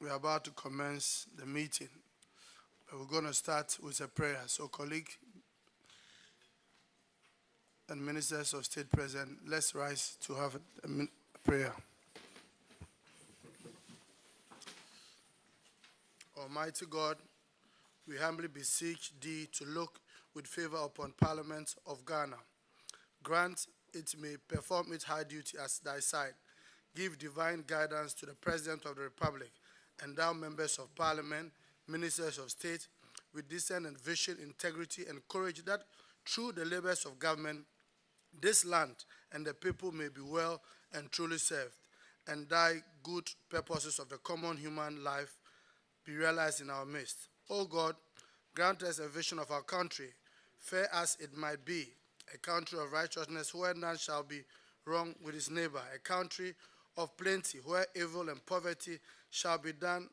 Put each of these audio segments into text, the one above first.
We are about to commence the meeting, but we're going to start with a prayer. So, colleague and ministers of state present, let's rise to have a prayer. Almighty God, we humbly beseech thee to look with favor upon Parliament of Ghana. Grant it may perform its high duty as thy side. Give divine guidance to the President of the Republic, endow members of Parliament, ministers of state, with discernment and vision, integrity, and courage, that through the labors of government, this land and the people may be well and truly served, and thy good purposes of the common human life be realized in our midst. O God, grant us a vision of our country, fair as it might be, a country of righteousness where none shall be wrong with his neighbor, a country of plenty where evil and poverty shall be done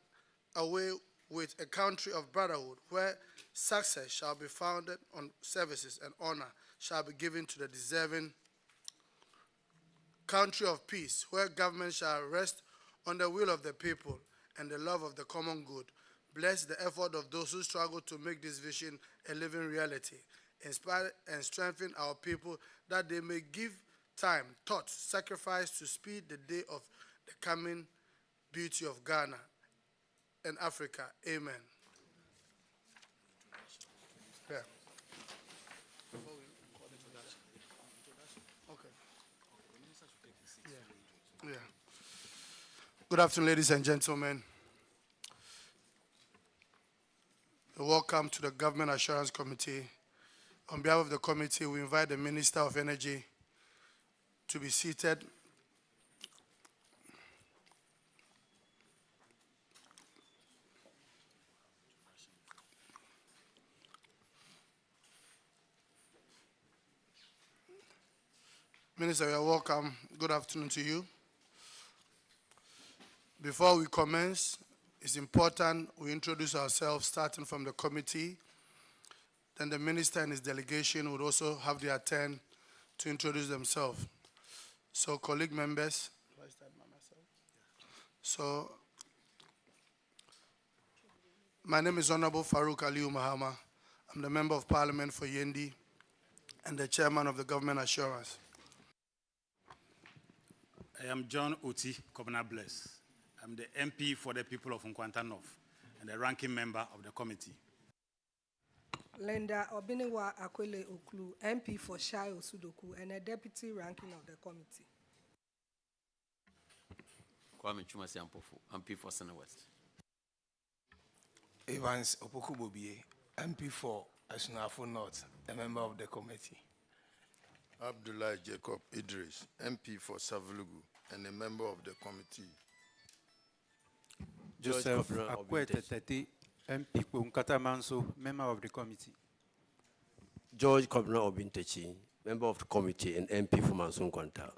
away with, a country of brotherhood where success shall be founded on services and honor shall be given to the deserving, country of peace where government shall rest on the will of the people and the love of the common good. Bless the effort of those who struggle to make this vision a living reality. Inspire and strengthen our people that they may give time, thought, sacrifice to speed the day of the coming beauty of Ghana and Africa. Amen. Yeah. Okay. Yeah. Good afternoon, ladies and gentlemen. Welcome to the Government Assurance Committee. On behalf of the committee, we invite the Minister of Energy to be seated. Minister, you are welcome. Good afternoon to you. Before we commence, it's important we introduce ourselves, starting from the committee. Then the minister and his delegation would also have their turn to introduce themselves. So, colleague members. Do I start by myself? So, my name is Honorable Farouk Aliu Mahama. I'm the Member of Parliament for Yendi and the Chairman of the Government Assurance. I am John Oti Kobna Bless. I'm the MP for the people of Nkwanta North and the ranking member of the committee. Linda Obiniwa Akwele Oklu, MP for Shai Osudoku and a deputy ranking of the committee. Kwame Chumasi Ampofu, MP for Sena West. Evans Opoku-Bobie, MP for Asunafo North, a member of the committee. Abdullah Jacob Idris, MP for Savlugu and a member of the committee. Joseph Akwete Tete, MP Nkata Manso, member of the committee. George Kobna Obintechi, member of the committee and MP for Manso Nkwanta.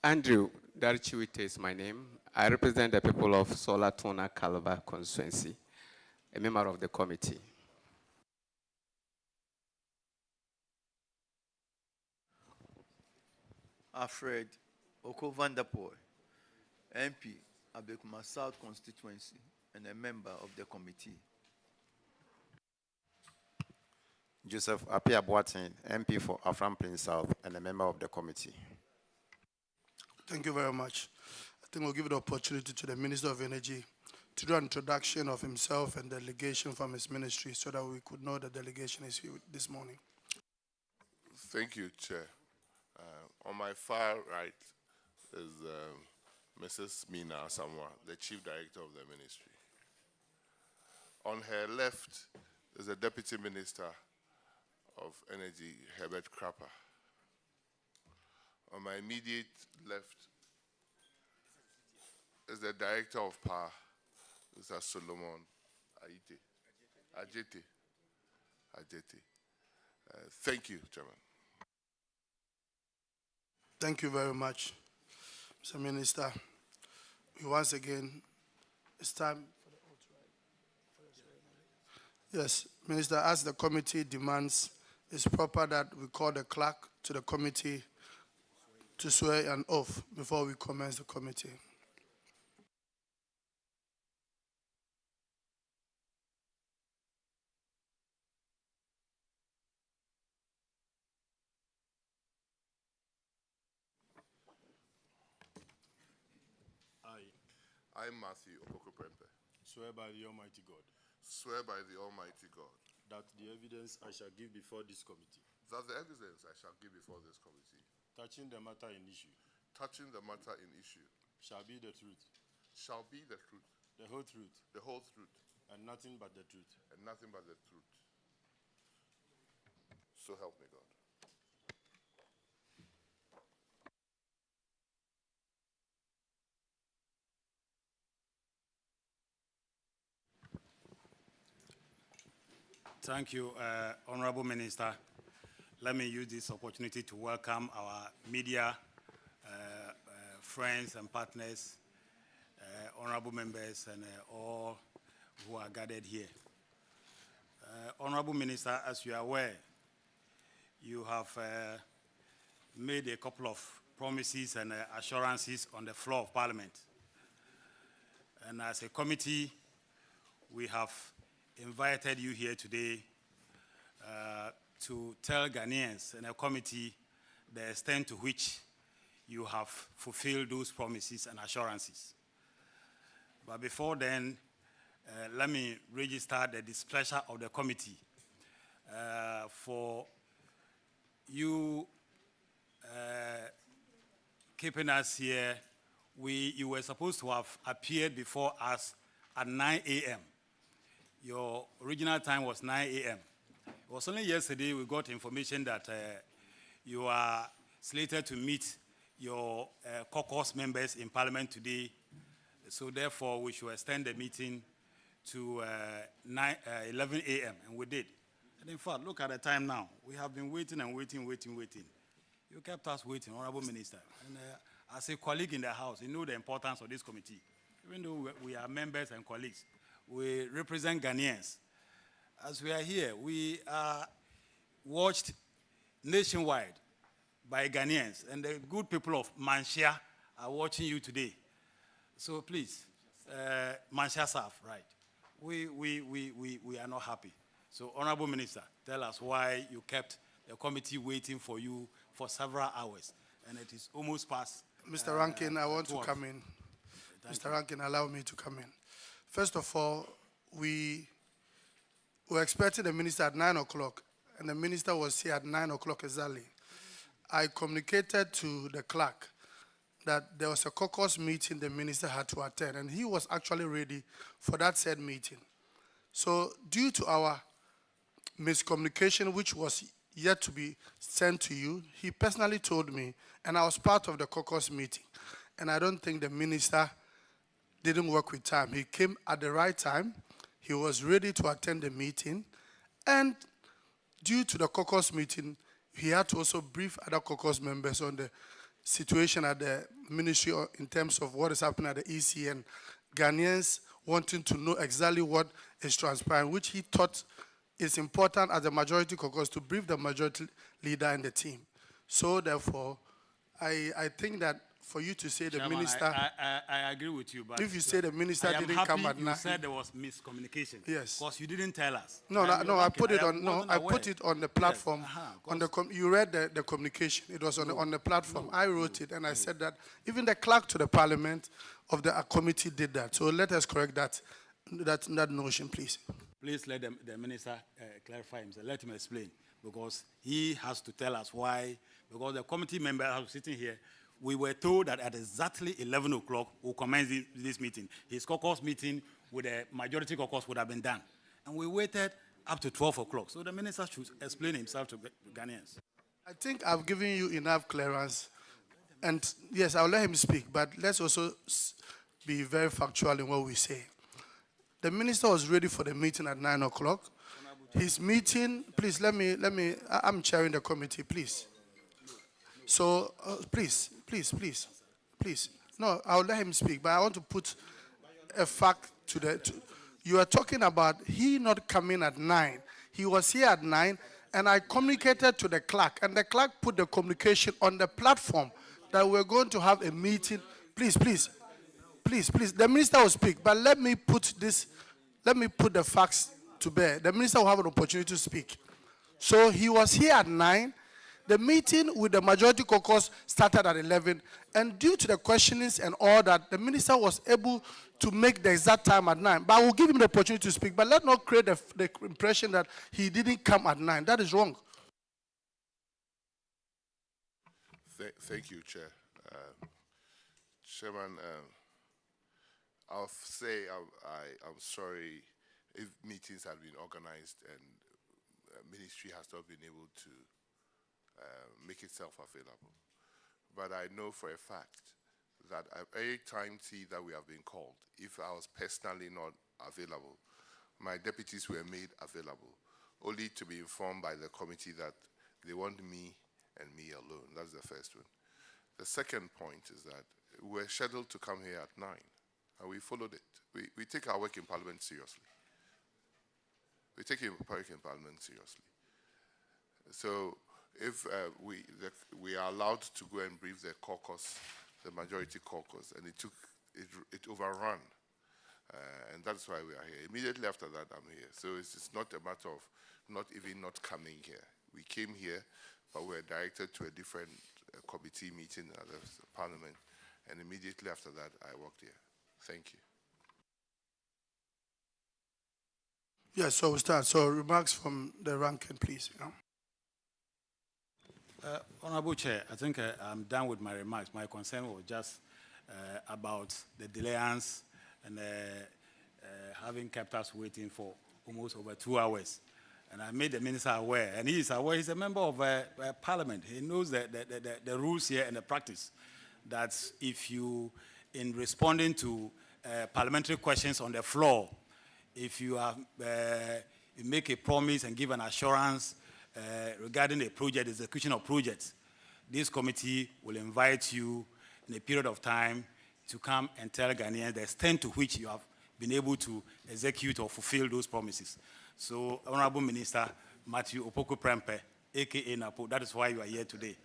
Andrew Darchiwite is my name. I represent the people of Solatona Calabar constituency, a member of the committee. Alfred Oko Vanderpool, MP, Abekuma South constituency, and a member of the committee. Joseph Apia Boateng, MP for Afram Plain South, and a member of the committee. Thank you very much. I think we'll give the opportunity to the Minister of Energy to do an introduction of himself and delegation from his ministry so that we could know the delegation is here this morning. Thank you, Chair. On my far right is Mrs. Mina Asamoah, the Chief Director of the Ministry. On her left is the Deputy Minister of Energy, Herbert Krapper. On my immediate left is the Director of Power, Mr. Solomon Ajete. Thank you, Chairman. Thank you very much, Mr. Minister. Once again, it's time for the oath, right? Yes, Minister, as the committee demands, it's proper that we call the clerk to the committee to swear an oath before we commence the committee. I, Matthew Opoku-Prempeh, Swear by the Almighty God swear by the Almighty God that the evidence I shall give before this committee, that the evidence I shall give before this committee, touching the matter in issue, touching the matter in issue, shall be the truth, shall be the truth, the whole truth, the whole truth, and nothing but the truth. and nothing but the truth. So help me God. Thank you, Honorable Minister. Let me use this opportunity to welcome our media friends and partners, honorable members, and all who are gathered here. Honorable Minister, as you are aware, you have made a couple of promises and assurances on the floor of Parliament. And as a committee, we have invited you here today to tell Ghanaians and a committee the extent to which you have fulfilled those promises and assurances. But before then, let me register the displeasure of the committee for you keeping us here. You were supposed to have appeared before us at 9 a.m. Your original time was 9 a.m. It was only yesterday we got information that you are slated to meet your caucus members in Parliament today. So therefore, we should extend the meeting to 11 a.m. And we did. And in fact, look at the time now. We have been waiting and waiting. You kept us waiting, Honorable Minister. And as a colleague in the House, you know the importance of this committee. Even though we are members and colleagues, we represent Ghanaians. As we are here, we are watched nationwide by Ghanaians, and the good people of Manshia are watching you today. So please, Manshia South, right? We are not happy. So, Honorable Minister, tell us why you kept the committee waiting for you for several hours, and it is almost past. Mr. Rankin, I want to 12. come in. Thank Mr. you. Rankin, allow me to come in. First of all, we were expecting the minister at 9 o'clock, and the minister was here at 9 o'clock exactly. I communicated to the clerk that there was a caucus meeting the minister had to attend, and he was actually ready for that said meeting. So due to our miscommunication, which was yet to be sent to you, he personally told me, and I was part of the caucus meeting, and I don't think the minister didn't work with time. He came at the right time. He was ready to attend the meeting, and due to the caucus meeting, he had to also brief other caucus members on the situation at the ministry in terms of what is happening at the EC and Ghanaians wanting to know exactly what is transpiring, which he thought is important as a majority caucus to brief the majority leader and the team. So therefore, I think that for you to say the Chairman, minister, I agree with you, but if you say the minister I am didn't happy come at you 9, said there was miscommunication. Yes. Because you didn't tell us. No, I put it on. No, wasn't I put aware. it on the platform. Yes, On the you read the communication. It was on the platform. I wrote it, and I said that even the clerk to the Parliament of the committee did that. So let us correct that notion, please. Please let the minister clarify himself. Let him explain, because he has to tell us why. Because the committee members are sitting here. We were told that at exactly 11 o'clock we'll commence this meeting. His caucus meeting with the majority caucus would have been done. And we waited up to 12 o'clock. So the minister should explain himself to Ghanaians. I think I've given you enough clearance. And yes, I'll let him speak, but let's also be very factual in what we say. The minister was ready for the meeting at 9 o'clock. His meeting, please I'm chairing the committee, please. So, please. No, I'll let him speak, but I want to put a fact to you are talking about he not coming at 9. He was here at 9, and I communicated to the clerk, and the clerk put the communication on the platform that we're going to have a meeting. Please. The minister will speak, but let me put the facts to bear. The minister will have an opportunity to speak. So he was here at 9. The meeting with the majority caucus started at 11, and due to the questionings and all that, the minister was able to make the exact time at 9. But I will give him the opportunity to speak, but let's not create the impression that he didn't come at 9. That is wrong. Thank you, Chair. Chairman, I'll say I'm sorry if meetings have been organized and ministry has not been able to make itself available. But I know for a fact that every time that we have been called, if I was personally not available, my deputies were made available, only to be informed by the committee that they want me and me alone. That's the first one. The second point is that we're scheduled to come here at 9, and we followed it. We take our work in Parliament seriously. We take our work in Parliament seriously. So if we are allowed to go and brief the caucus, the majority caucus, and it overran, and that's why we are here. Immediately after that, I'm here. So it's not a matter of not coming here. We came here, but we were directed to a different committee meeting at the Parliament, and immediately after that, I walked here. Thank you. Yes, so we start. So remarks from the ranking, please. Honorable Chair, I think I'm done with my remarks. My concern was just about the delayance and having kept us waiting for almost over 2 hours. And I made the minister aware, and he is aware. He's a member of Parliament. He knows the rules here and the practice. That if you, in responding to parliamentary questions on the floor, if you have you make a promise and give an assurance regarding a project, execution of projects, this committee will invite you in a period of time to come and tell Ghanaians the extent to which you have been able to execute or fulfill those promises. So, Honorable Minister Matthew Opoku Prempeh, aka Napo, that is why you are here today.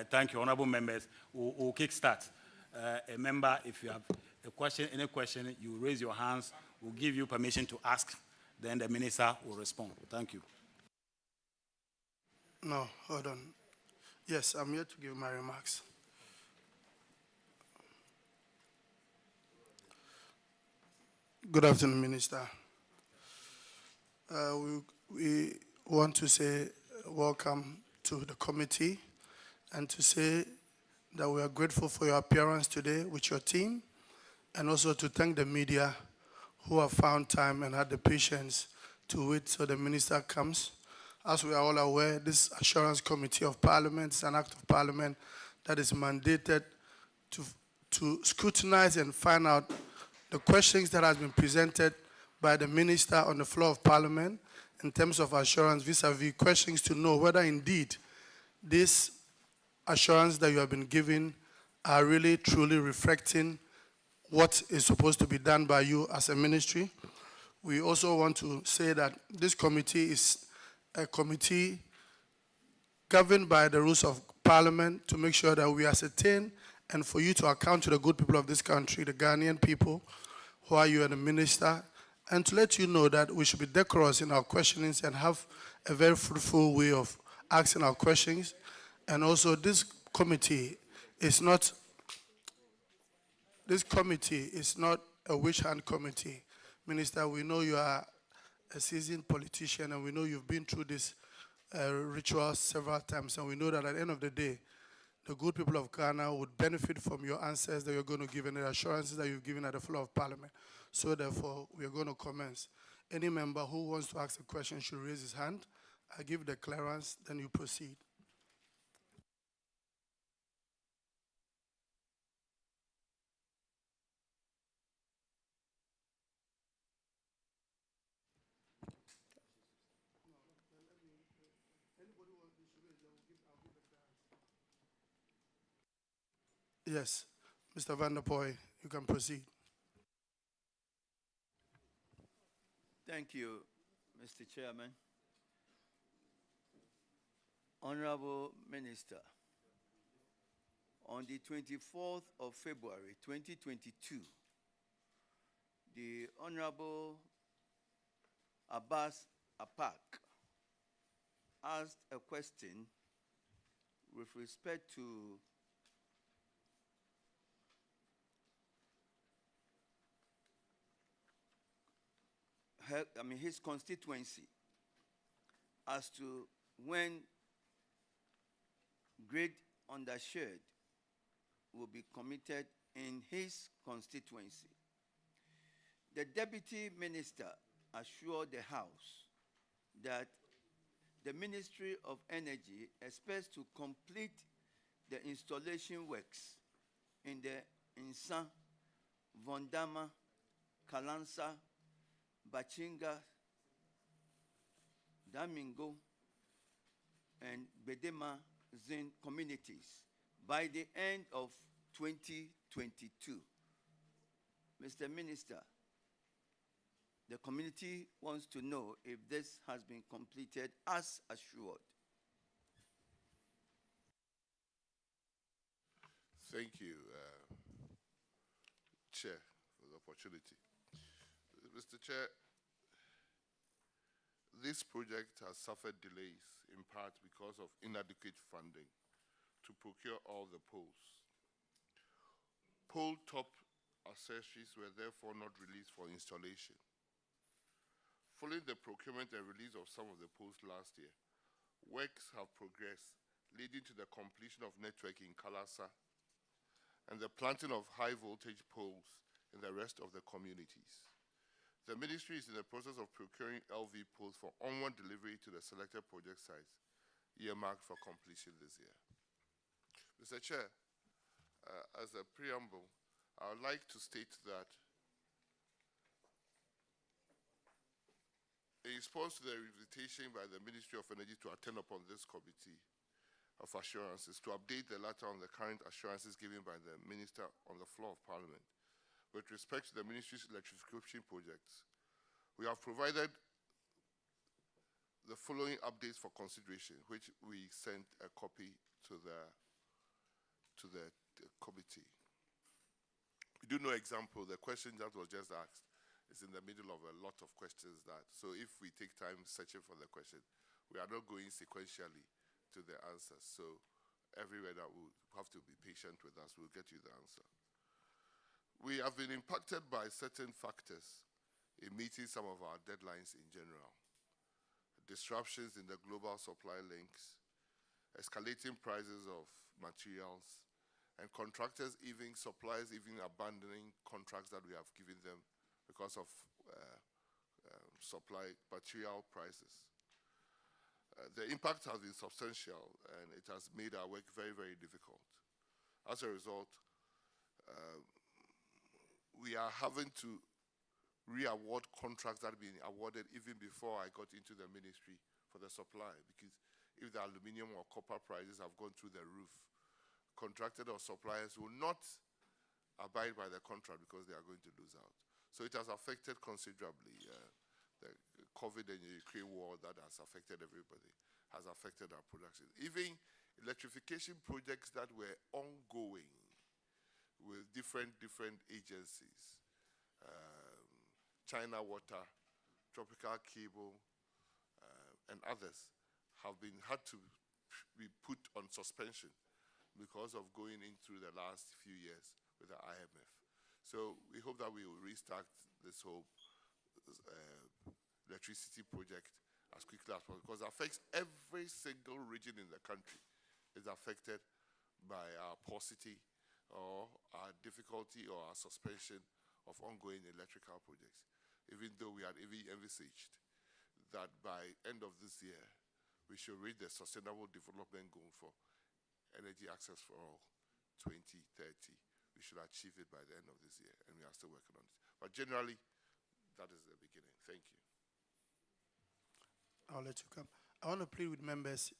Thank you, honorable members. We'll kickstart. A member, if you have a question, any question, you raise your hands. We'll give you permission to ask. Then the minister will respond. Thank you. No, hold on. Yes, I'm here to give my remarks. Good afternoon, Minister. We want to say welcome to the committee and to say that we are grateful for your appearance today with your team, and also to thank the media who have found time and had the patience to wait till the minister comes. As we are all aware, this Assurance Committee of Parliament is an act of Parliament that is mandated to scrutinize and find out the questions that has been presented by the minister on the floor of Parliament in terms of assurance vis-a-vis questions to know whether indeed this assurance that you have been given are really truly reflecting what is supposed to be done by you as a ministry. We also want to say that this committee is a committee governed by the rules of Parliament to make sure that we ascertain and for you to account to the good people of this country, the Ghanaian people, who are you and the minister, and to let you know that we should be decorous in our questionings and have a very fruitful way of asking our questions. And also this committee is not a witch hunt committee. Minister, we know you are a seasoned politician and we know you've been through this ritual several times, and we know that at the end of the day, the good people of Ghana would benefit from your answers that you're going to give and the assurances that you've given at the floor of Parliament. So therefore, we are going to commence. Any member who wants to ask a question should raise his hand. I give the clearance, then you proceed. Yes, Mr. Van der Poy, you can proceed. Thank you, Mr. Chairman. Honorable Minister, on the 24th of February 2022, the Honorable Abbas Apak asked a question with respect to his constituency as to when grade undershared will be committed in his constituency. The deputy minister assured the House that the Ministry of Energy expects to complete the installation works in the Insa, Vondama, Kalansa, Bachinga, Damingo, and Bedema Zin communities by the end of 2022. Mr. Minister, the community wants to know if this has been completed as assured. Thank you, Chair, for the opportunity. Mr. Chair, this project has suffered delays in part because of inadequate funding to procure all the poles. Pole top accessories were therefore not released for installation. Following the procurement and release of some of the poles last year, works have progressed, leading to the completion of network in Kalasa and the planting of high voltage poles in the rest of the communities. The ministry is in the process of procuring LV poles for onward delivery to the selected project sites, earmarked for completion this year. Mr. Chair, as a preamble, I would like to state that in response to the invitation by the Ministry of Energy to attend upon this committee of assurances, to update the latter on the current assurances given by the Minister on the floor of Parliament, with respect to the Ministry's electrification projects, we have provided the following updates for consideration, which we sent a copy to the committee. We do know example, the question that was just asked is in the middle of a lot of questions that, so if we take time searching for the question, we are not going sequentially to the answers. So everywhere that we have to be patient with us, we'll get you the answer. We have been impacted by certain factors in meeting some of our deadlines in general. Disruptions in the global supply links, escalating prices of materials, and contractors, even suppliers, even abandoning contracts that we have given them because of supply material prices. The impact has been substantial, and it has made our work very, very difficult. As a result, we are having to re-award contracts that have been awarded even before I got into the ministry for the supply, because if the aluminum or copper prices have gone through the roof, contracted or suppliers will not abide by the contract because they are going to lose out. So it has affected considerably. The COVID and Ukraine war that has affected everybody has affected our production. Even electrification projects that were ongoing with different agencies, China Water, Tropical Cable, and others have had to be put on suspension because of going into the last few years with the IMF. So we hope that we will restart this whole electricity project as quickly as possible, because it affects every single region in the country. It's affected by our paucity or our difficulty or our suspension of ongoing electrical projects, even though we had envisaged that by end of this year, we should reach the sustainable development goal for energy access for all, 2030. We should achieve it by the end of this year, and we are still working on it. But generally, that is the beginning. Thank you. I'll let you come. I want to plead with members,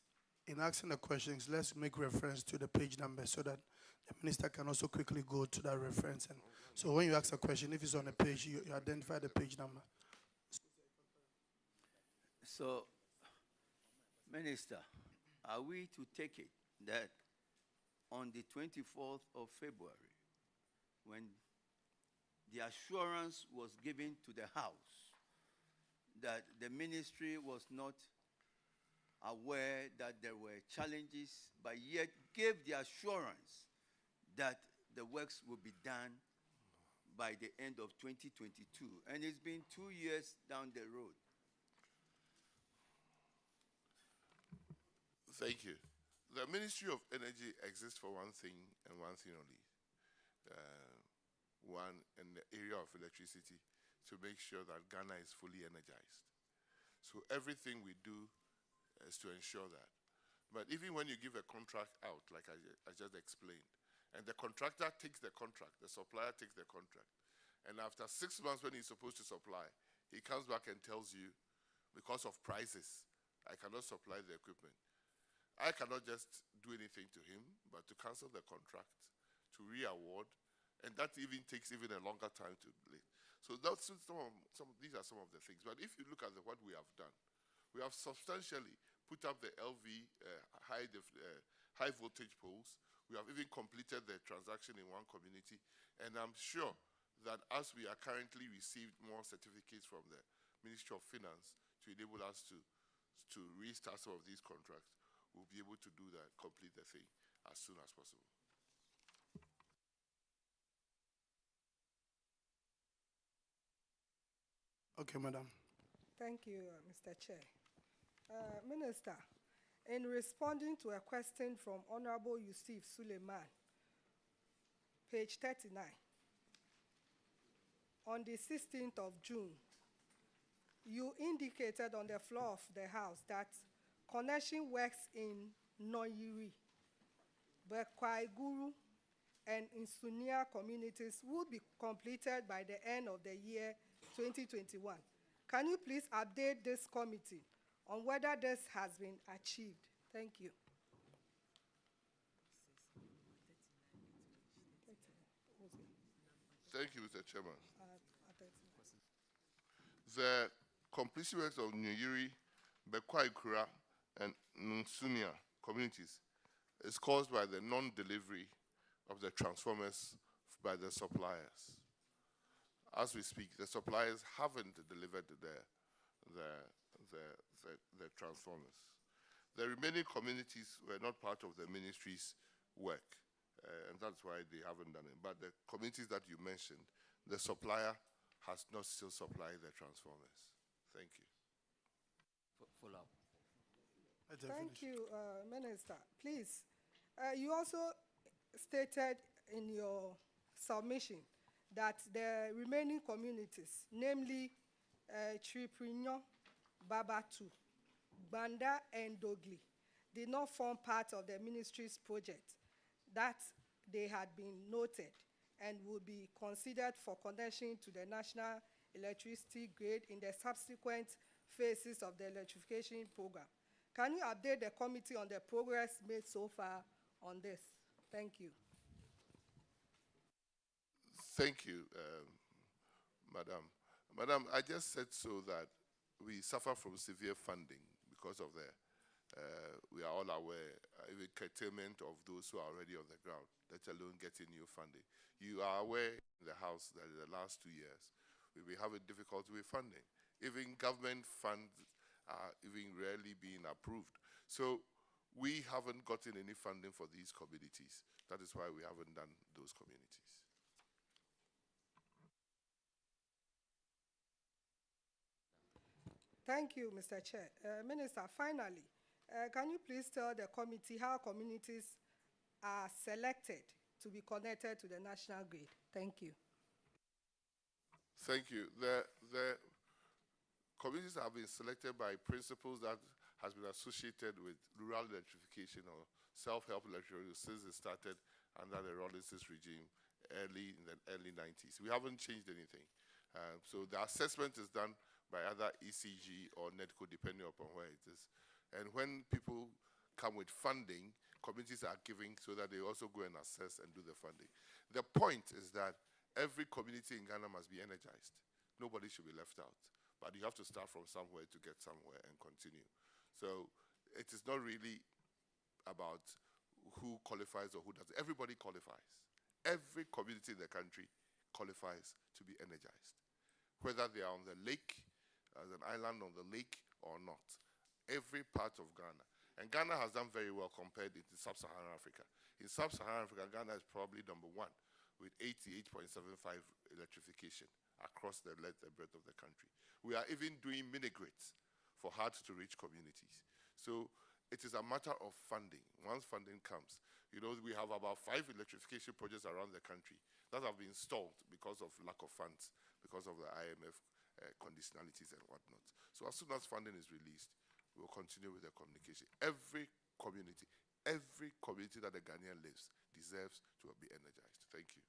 in asking the questions, let's make reference to the page number so that the minister can also quickly go to that reference. And so when you ask a question, if it's on a page, you identify the page number. So, Minister, are we to take it that on the 24th of February, when the assurance was given to the House that the ministry was not aware that there were challenges, but yet gave the assurance that the works will be done by the end of 2022. And it's been 2 years down the road. Thank you. The Ministry of Energy exists for one thing and one thing only. One, in the area of electricity, to make sure that Ghana is fully energized. So everything we do is to ensure that. But even when you give a contract out, like I just explained, and the contractor takes the contract, the supplier takes the contract, and after 6 months when he's supposed to supply, he comes back and tells you, because of prices, I cannot supply the equipment. I cannot just do anything to him, but to cancel the contract, to re-award, and that even takes even a longer time to play. So that's these are some of the things. But if you look at what we have done, we have substantially put up the LV high voltage poles. We have even completed the transaction in one community, and I'm sure that as we are currently received more certificates from the Ministry of Finance to enable us to restart some of these contracts, we'll be able to do that, complete the thing as soon as possible. Okay, madam. Thank you, Mr. Chair. Minister, in responding to a question from Honorable Yusuf Suleiman, page 39, on the 16th of June, you indicated on the floor of the House that connection works in Noyiri, Bekwaiguru, and Insunia communities will be completed by the end of the year 2021. Can you please update this committee on whether this has been achieved? Thank you. Thank you, Mr. Chairman. The completion works of Nyeri, Bekwaikura, and Nsunia communities is caused by the non-delivery of the transformers by the suppliers. As we speak, the suppliers haven't delivered the transformers. The remaining communities were not part of the ministry's work, and that's why they haven't done it. But the communities that you mentioned, the supplier has not still supplied the transformers. Thank you. Follow up. Thank you, Minister. Please, you also stated in your submission that the remaining communities, namely Triprinyo, Babatu, Banda, and Dogli, did not form part of the ministry's project, that they had been noted and would be considered for connection to the national electricity grid in the subsequent phases of the electrification program. Can you update the committee on the progress made so far on this? Thank you. Thank you, Madam. Madam, I just said so that we suffer from severe funding because of we are all aware, even curtailment of those who are already on the ground, let alone getting new funding. You are aware in the House that in the last 2 years, we've been having difficulty with funding. Even government funds are even rarely being approved. So we haven't gotten any funding for these communities. That is why we haven't done those communities. Thank you, Mr. Chair. Minister, finally, can you please tell the committee how communities are selected to be connected to the national grid? Thank you. Thank you. The communities have been selected by principles that has been associated with rural electrification or self-help electrification since it started under the Rawlinson's regime in the early 90s. We haven't changed anything. So the assessment is done by either ECG or NETCO, depending upon where it is. And when people come with funding, communities are giving so that they also go and assess and do the funding. The point is that every community in Ghana must be energized. Nobody should be left out. But you have to start from somewhere to get somewhere and continue. So it is not really about who qualifies or who doesn't. Everybody qualifies. Every community in the country qualifies to be energized, whether they are on the lake, as an island on the lake or not. every part of Ghana. And Ghana has done very well compared to sub-Saharan Africa. In sub-Saharan Africa, Ghana is probably number one with 88.75 electrification across the length and breadth of the country. We are even doing mini-grids for hard-to-reach communities. So it is a matter of funding. Once funding comes, you know, we have about 5 electrification projects around the country that have been stalled because of lack of funds, because of the IMF conditionalities and whatnot. So as soon as funding is released, we'll continue with the communication. Every community that the Ghanaian lives deserves to be energized. Thank you.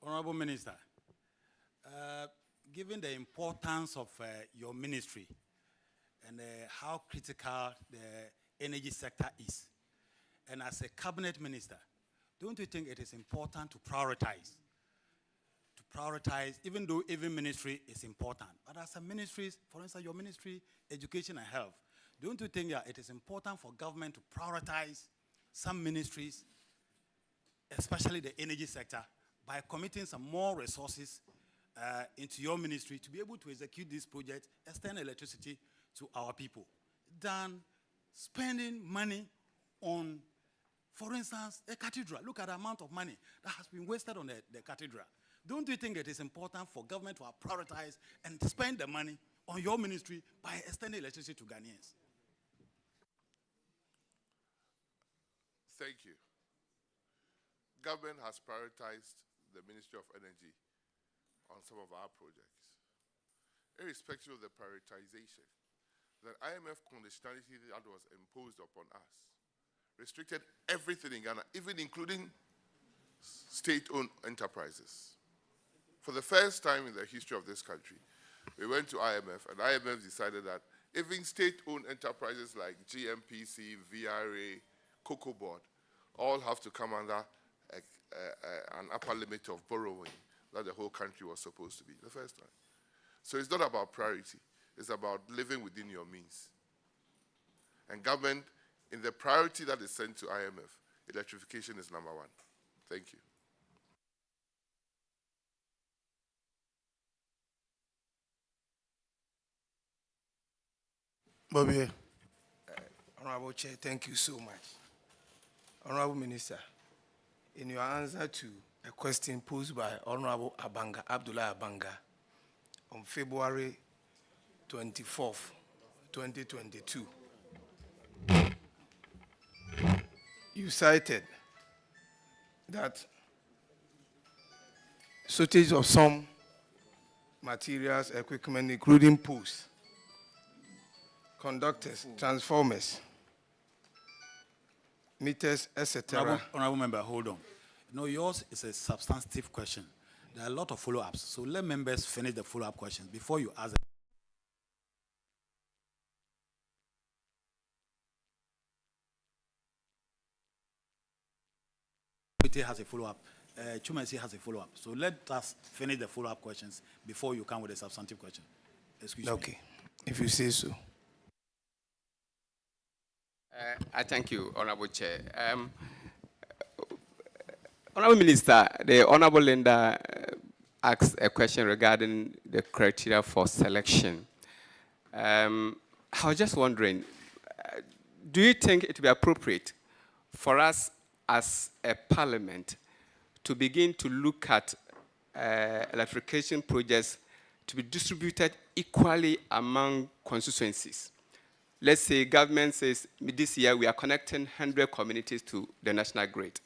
Honorable Minister, given the importance of your ministry and how critical the energy sector is, and as a cabinet minister, don't you think it is important to prioritize? To prioritize, even though every ministry is important, but as a ministry, for instance, your ministry, education and health, don't you think that it is important for government to prioritize some ministries, especially the energy sector, by committing some more resources into your ministry to be able to execute this project, extend electricity to our people, than spending money on, for instance, a cathedral? Look at the amount of money that has been wasted on the cathedral. Don't you think it is important for government to prioritize and spend the money on your ministry by extending electricity to Ghanaians? Thank you. Government has prioritized the Ministry of Energy on some of our projects. Irrespective of the prioritization, the IMF conditionality that was imposed upon us restricted everything in Ghana, even including state-owned enterprises. For the first time in the history of this country, we went to IMF, and IMF decided that even state-owned enterprises like GMPC, VRA, Cocoa Board, all have to come under an upper limit of borrowing that the whole country was supposed to be, the first time. So it's not about priority, it's about living within your means. And government, in the priority that is sent to IMF, electrification is number one. Thank you. Bobby, Honorable Chair, thank you so much. Honorable Minister, in your answer to a question posed by Honorable Abdullah Abanga on February 24th, 2022, you cited that shortage of some materials, equipment, including poles, conductors, transformers, meters, etc. Honorable member, hold on. No, yours is a substantive question. There are a lot of follow-ups, so let members finish the follow-up questions before you ask them. Has a follow-up. Chumasi has a follow-up. So let us finish the follow-up questions before you come with a substantive question. Excuse me. Okay, if you say so. I thank you, Honorable Chair. Honorable Minister, the Honorable Linda asked a question regarding the criteria for selection. I was just wondering, do you think it would be appropriate for us as a parliament to begin to look at electrification projects to be distributed equally among constituencies? Let's say government says this year we are connecting 100 communities to the national grid.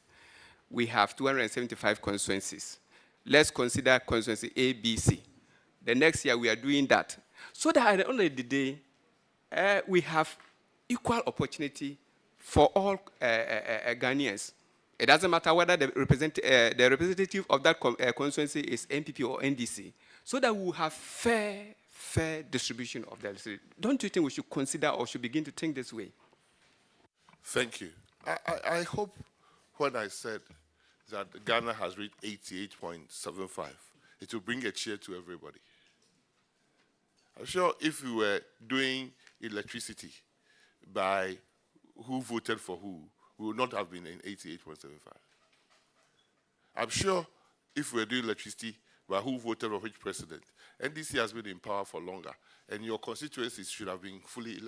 We have 275 constituencies. Let's consider constituency A, B, C. The next year we are doing that. So that at the end of the day, we have equal opportunity for all Ghanaians. It doesn't matter whether the representative of that constituency is NPP or NDC. So that we will have fair distribution of the electricity. Don't you think we should consider or should begin to think this way? Thank you. I hope when I said that Ghana has reached 88.75, it will bring a cheer to everybody. I'm sure if we were doing electricity by who voted for who, we would not have been in 88.75. I'm sure if we were doing electricity but who voted for which president. NDC has been in power for longer, and your constituencies should have been fully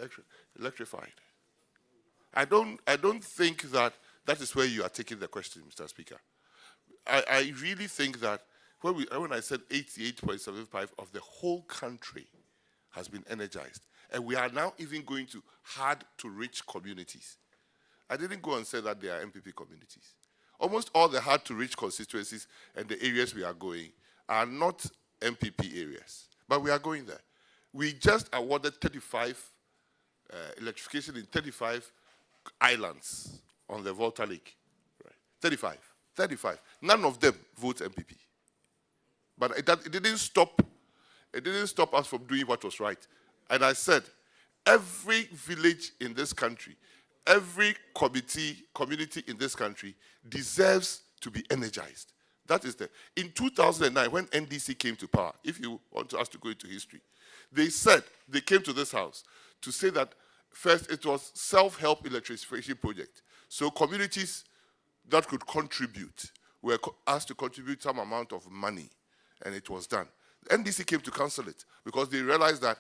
electrified. I don't think that that is where you are taking the question, Mr. Speaker. I really think that when I said 88.75 of the whole country has been energized, and we are now even going to hard-to-reach communities. I didn't go and say that they are MPP communities. Almost all the hard-to-reach constituencies and the areas we are going are not MPP areas, but we are going there. We just awarded 35 electrification in 35 islands on the Volta Lake. Right? 35. None of them vote MPP. But it didn't stop us from doing what was right. And I said, every village in this country, every community in this country deserves to be energized. That is in 2009, when NDC came to power, if you want us to go into history, they came to this house to say that first it was self-help electrification project. So communities that could contribute were asked to contribute some amount of money, and it was done. NDC came to cancel it because they realized that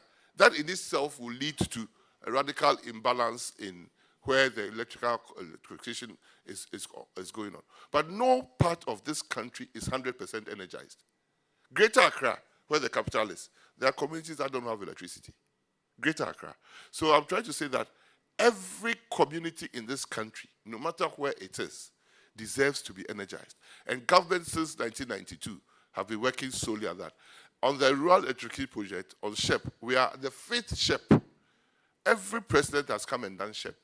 in itself will lead to a radical imbalance in where the electrification is going on. But no part of this country is 100% energized. Greater Accra, where the capital is, there are communities that don't have electricity. Greater Accra. So I'm trying to say that every community in this country, no matter where it is, deserves to be energized. And government since 1992 have been working solely on that. On the rural electricity project, on SHEP, we are the 5th SHEP. Every president has come and done SHEP.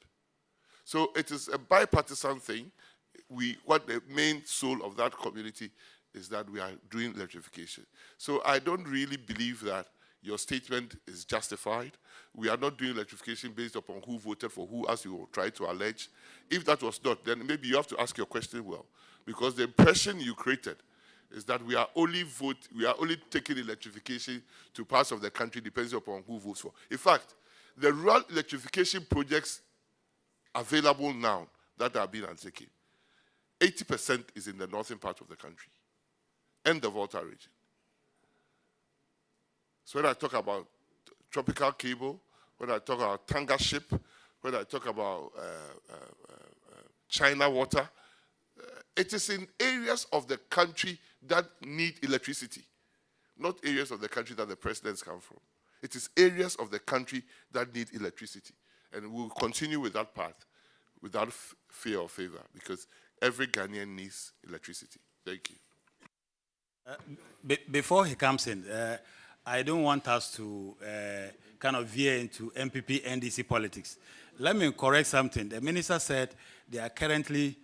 So it is a bipartisan thing. What the main soul of that community is that we are doing electrification. So I don't really believe that your statement is justified. We are not doing electrification based upon who voted for who, as you try to allege. If that was not, then maybe you have to ask your question well. Because the impression you created is that we are only taking electrification to parts of the country depending upon who votes for. In fact, the rural electrification projects available now that are being undertaken, 80% is in the northern part of the country and the Volta region. So when I talk about tropical cable, when I talk about Tanga ship, when I talk about China water, it is in areas of the country that need electricity, not areas of the country that the presidents come from. It is areas of the country that need electricity. And we'll continue with that path without fear or favor, because every Ghanaian needs electricity. Thank you. Before he comes in, I don't want us to kind of veer into MPP NDC politics. Let me correct something. The minister said they are currently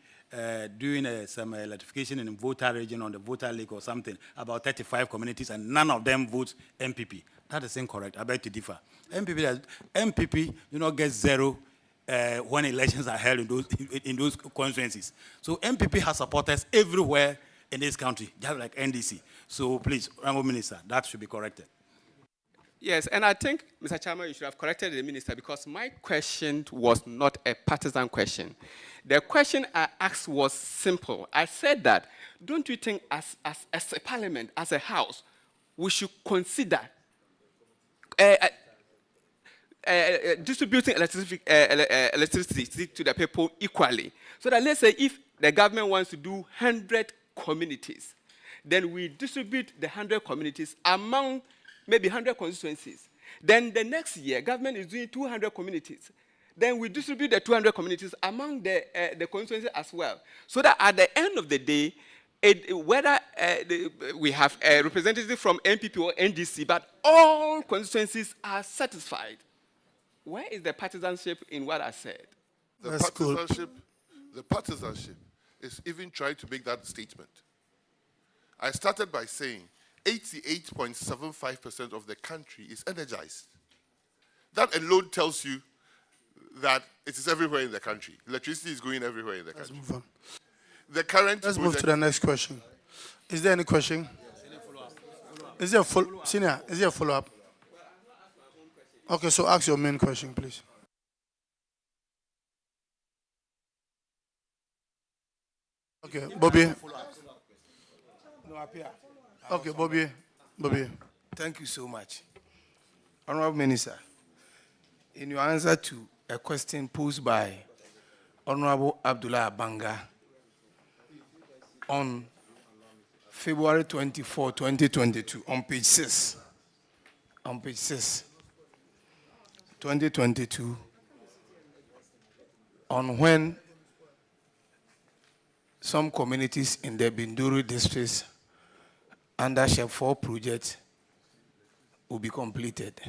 doing some electrification in Volta region on the Volta Lake or something, about 35 communities, and none of them vote MPP. That is incorrect. I beg to differ. MPP do not get zero when elections are held in those constituencies. So MPP has supporters everywhere in this country, just like NDC. So please, Honorable Minister, that should be corrected. Yes, and I think, Mr. Chairman, you should have corrected the minister, because my question was not a partisan question. The question I asked was simple. I said that, don't you think as a parliament, as a house, we should consider distributing electricity to the people equally? So that, let's say, if the government wants to do 100 communities, then we distribute the 100 communities among maybe 100 constituencies. Then the next year, government is doing 200 communities. Then we distribute the 200 communities among the constituencies as well. So that at the end of the day, whether we have a representative from MPP or NDC, but all constituencies are satisfied. Where is the partisanship in what I said? The partisanship is even trying to make that statement. I started by saying 88.75% of the country is energized. That alone tells you that it is everywhere in the country. Electricity is going everywhere in the country. Let's move on. The current Let's move to the next question. Is there any question? Is there a Senior, is there a follow-up? Okay, so ask your main question, please. Okay, Bobby. No, Okay, Bobby. Bobby. Thank you so much. Honorable Minister, in your answer to a question posed by Honorable Abdullah Abanga on February 24, 2022, on page 6, 2022, on when some communities in the Binduri districts under SHEP 4 project will be completed.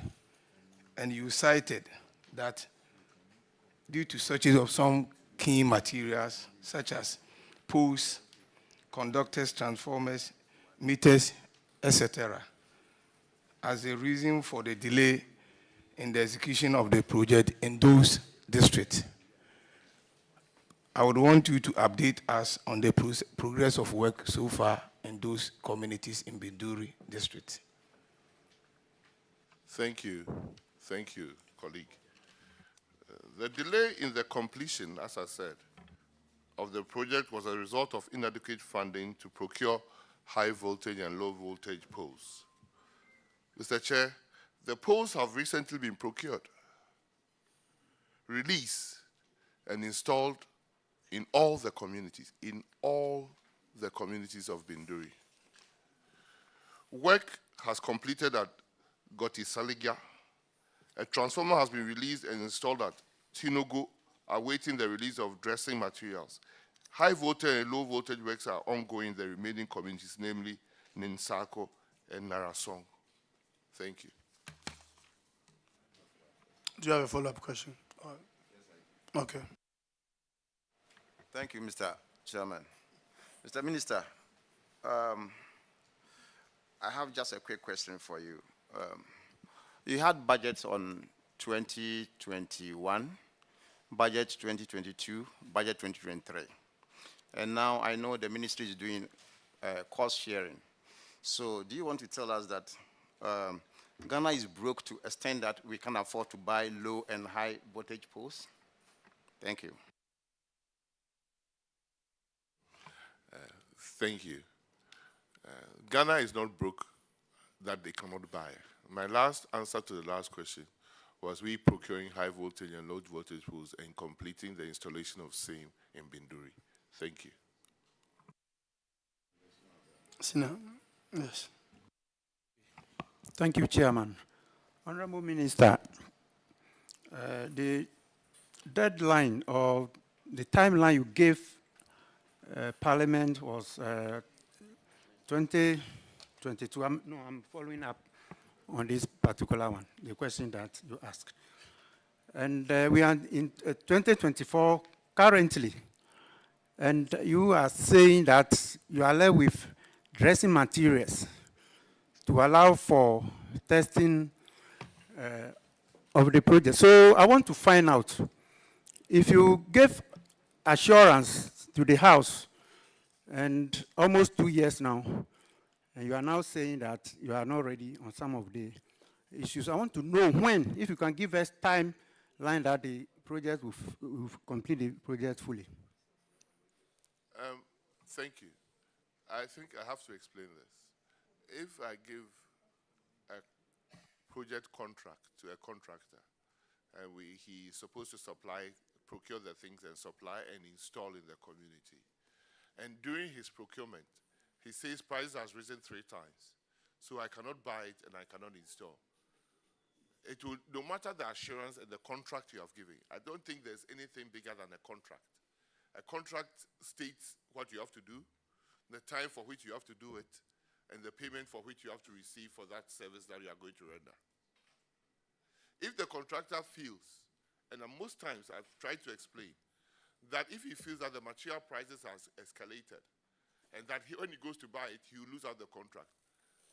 And you cited that due to shortage of some key materials such as poles, conductors, transformers, meters, etc., as a reason for the delay in the execution of the project in those districts. I would want you to update us on the progress of work so far in those communities in Binduri district. Thank you, colleague. The delay in the completion, as I said, of the project was a result of inadequate funding to procure high voltage and low voltage poles. Mr. Chair, the poles have recently been procured, released, and installed in all the communities of Binduri. Work has completed at Goti Saliga. A transformer has been released and installed at Tinogo, awaiting the release of dressing materials. High voltage and low voltage works are ongoing in the remaining communities, namely Ninsako and Narasong. Thank you. Do you have a follow-up question? Okay. Thank you, Mr. Chairman. Mr. Minister, I have just a quick question for you. You had budgets on 2021, budget 2022, budget 2023. And now I know the ministry is doing cost sharing. So do you want to tell us that Ghana is broke to extent that we can afford to buy low and high voltage poles? Thank you. Thank you. Ghana is not broke that they cannot buy. My last answer to the last question was we procuring high voltage and low voltage poles and completing the installation of same in Binduri. Thank you. Sina, yes. Thank you, Chairman. Honorable Minister, the deadline or the timeline you gave Parliament was 2022. I'm following up on this particular one, the question that you asked. And we are in 2024 currently, and you are saying that you are left with dressing materials to allow for testing of the project. So I want to find out if you gave assurance to the House, and almost 2 years now, and you are now saying that you are not ready on some of the issues. I want to know when, if you can give us timeline that the project will complete the project fully. Thank you. I think I have to explain this. If I give a project contract to a contractor, and he is supposed to procure the things and supply and install in the community, and during his procurement, he says prices has risen 3 times, so I cannot buy it and I cannot install. It will, no matter the assurance and the contract you have given, I don't think there's anything bigger than a contract. A contract states what you have to do, the time for which you have to do it, and the payment for which you have to receive for that service that you are going to render. If the contractor feels, and most times I've tried to explain, that if he feels that the material prices has escalated, and that when he goes to buy it, he will lose out the contract.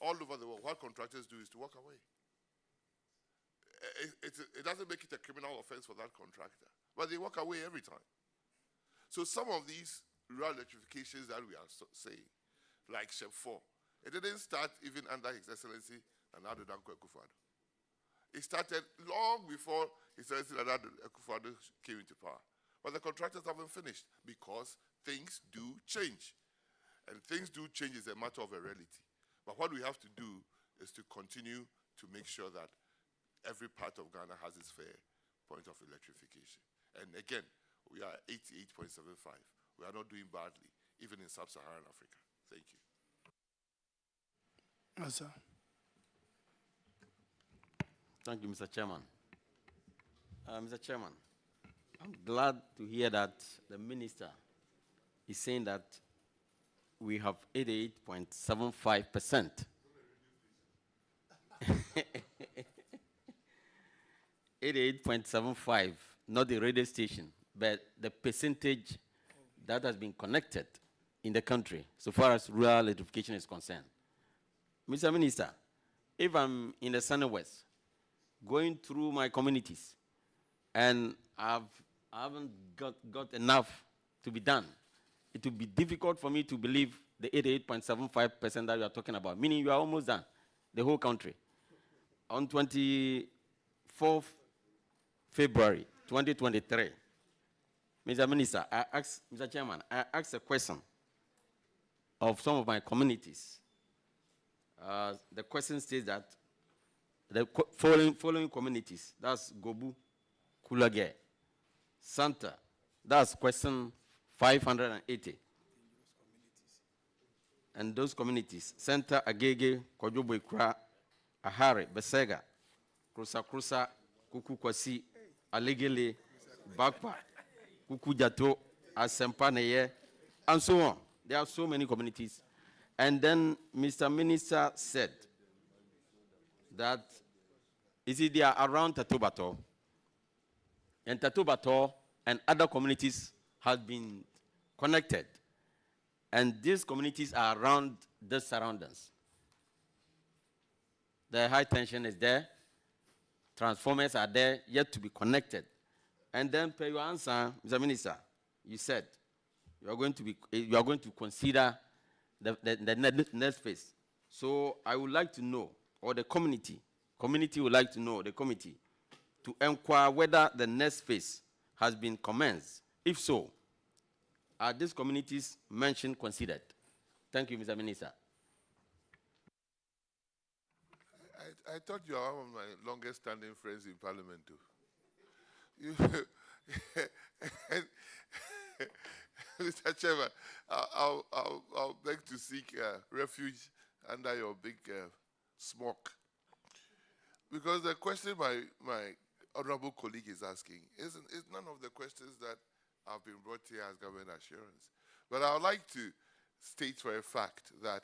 All over the world, what contractors do is to walk away. It doesn't make it a criminal offense for that contractor, but they walk away every time. So some of these rural electrifications that we are saying, like SHEP 4, it didn't start even under His Excellency Nana Addo Dankwa Akufo-Addo. It started long before His Excellency Nana Addo Akufo-Addo came into power. But the contractors haven't finished because things do change. And things do change is a matter of a reality. But what we have to do is to continue to make sure that every part of Ghana has its fair point of electrification. And again, we are 88.75. We are not doing badly, even in sub-Saharan Africa. Thank you. Yes, sir. Thank you, Mr. Chairman. Mr. Chairman, I'm glad to hear that the minister is saying that we have 88.75%. 88.75, not the radio station, but the percentage that has been connected in the country so far as rural electrification is concerned. Mr. Minister, if I'm in the Southern West, going through my communities, and I haven't got enough to be done, it will be difficult for me to believe the 88.75% that you are talking about, meaning you are almost done, the whole country. On 24th February 2023, Mr. Minister, Mr. Chairman, I asked a question of some of my communities. The question states that the following communities, that's Gobu, Kulage, Santa, that's question 580. And those communities, Santa, Agege, Kojobo Ikra, Ahare, Besega, Krusa Krusa, Kuku Kwasi, Alegele, Bakpa, Kuku Jato, Asempaneye, and so on. There are so many communities. And then Mr. Minister said that is it there around Tatobato, and Tatobato and other communities have been connected. And these communities are around the surroundings. The high tension is there. Transformers are there, yet to be connected. And then, per your answer, Mr. Minister, you said you are going to consider the next phase. So I would like to know, or the community would like to know, the committee, to inquire whether the next phase has been commenced. If so, are these communities mentioned considered? Thank you, Mr. Minister. I thought you are one of my longest standing friends in Parliament too. Mr. Chairman, I'll beg to seek refuge under your big smoke. Because the question my honorable colleague is asking is none of the questions that have been brought here as government assurance. But I would like to state for a fact that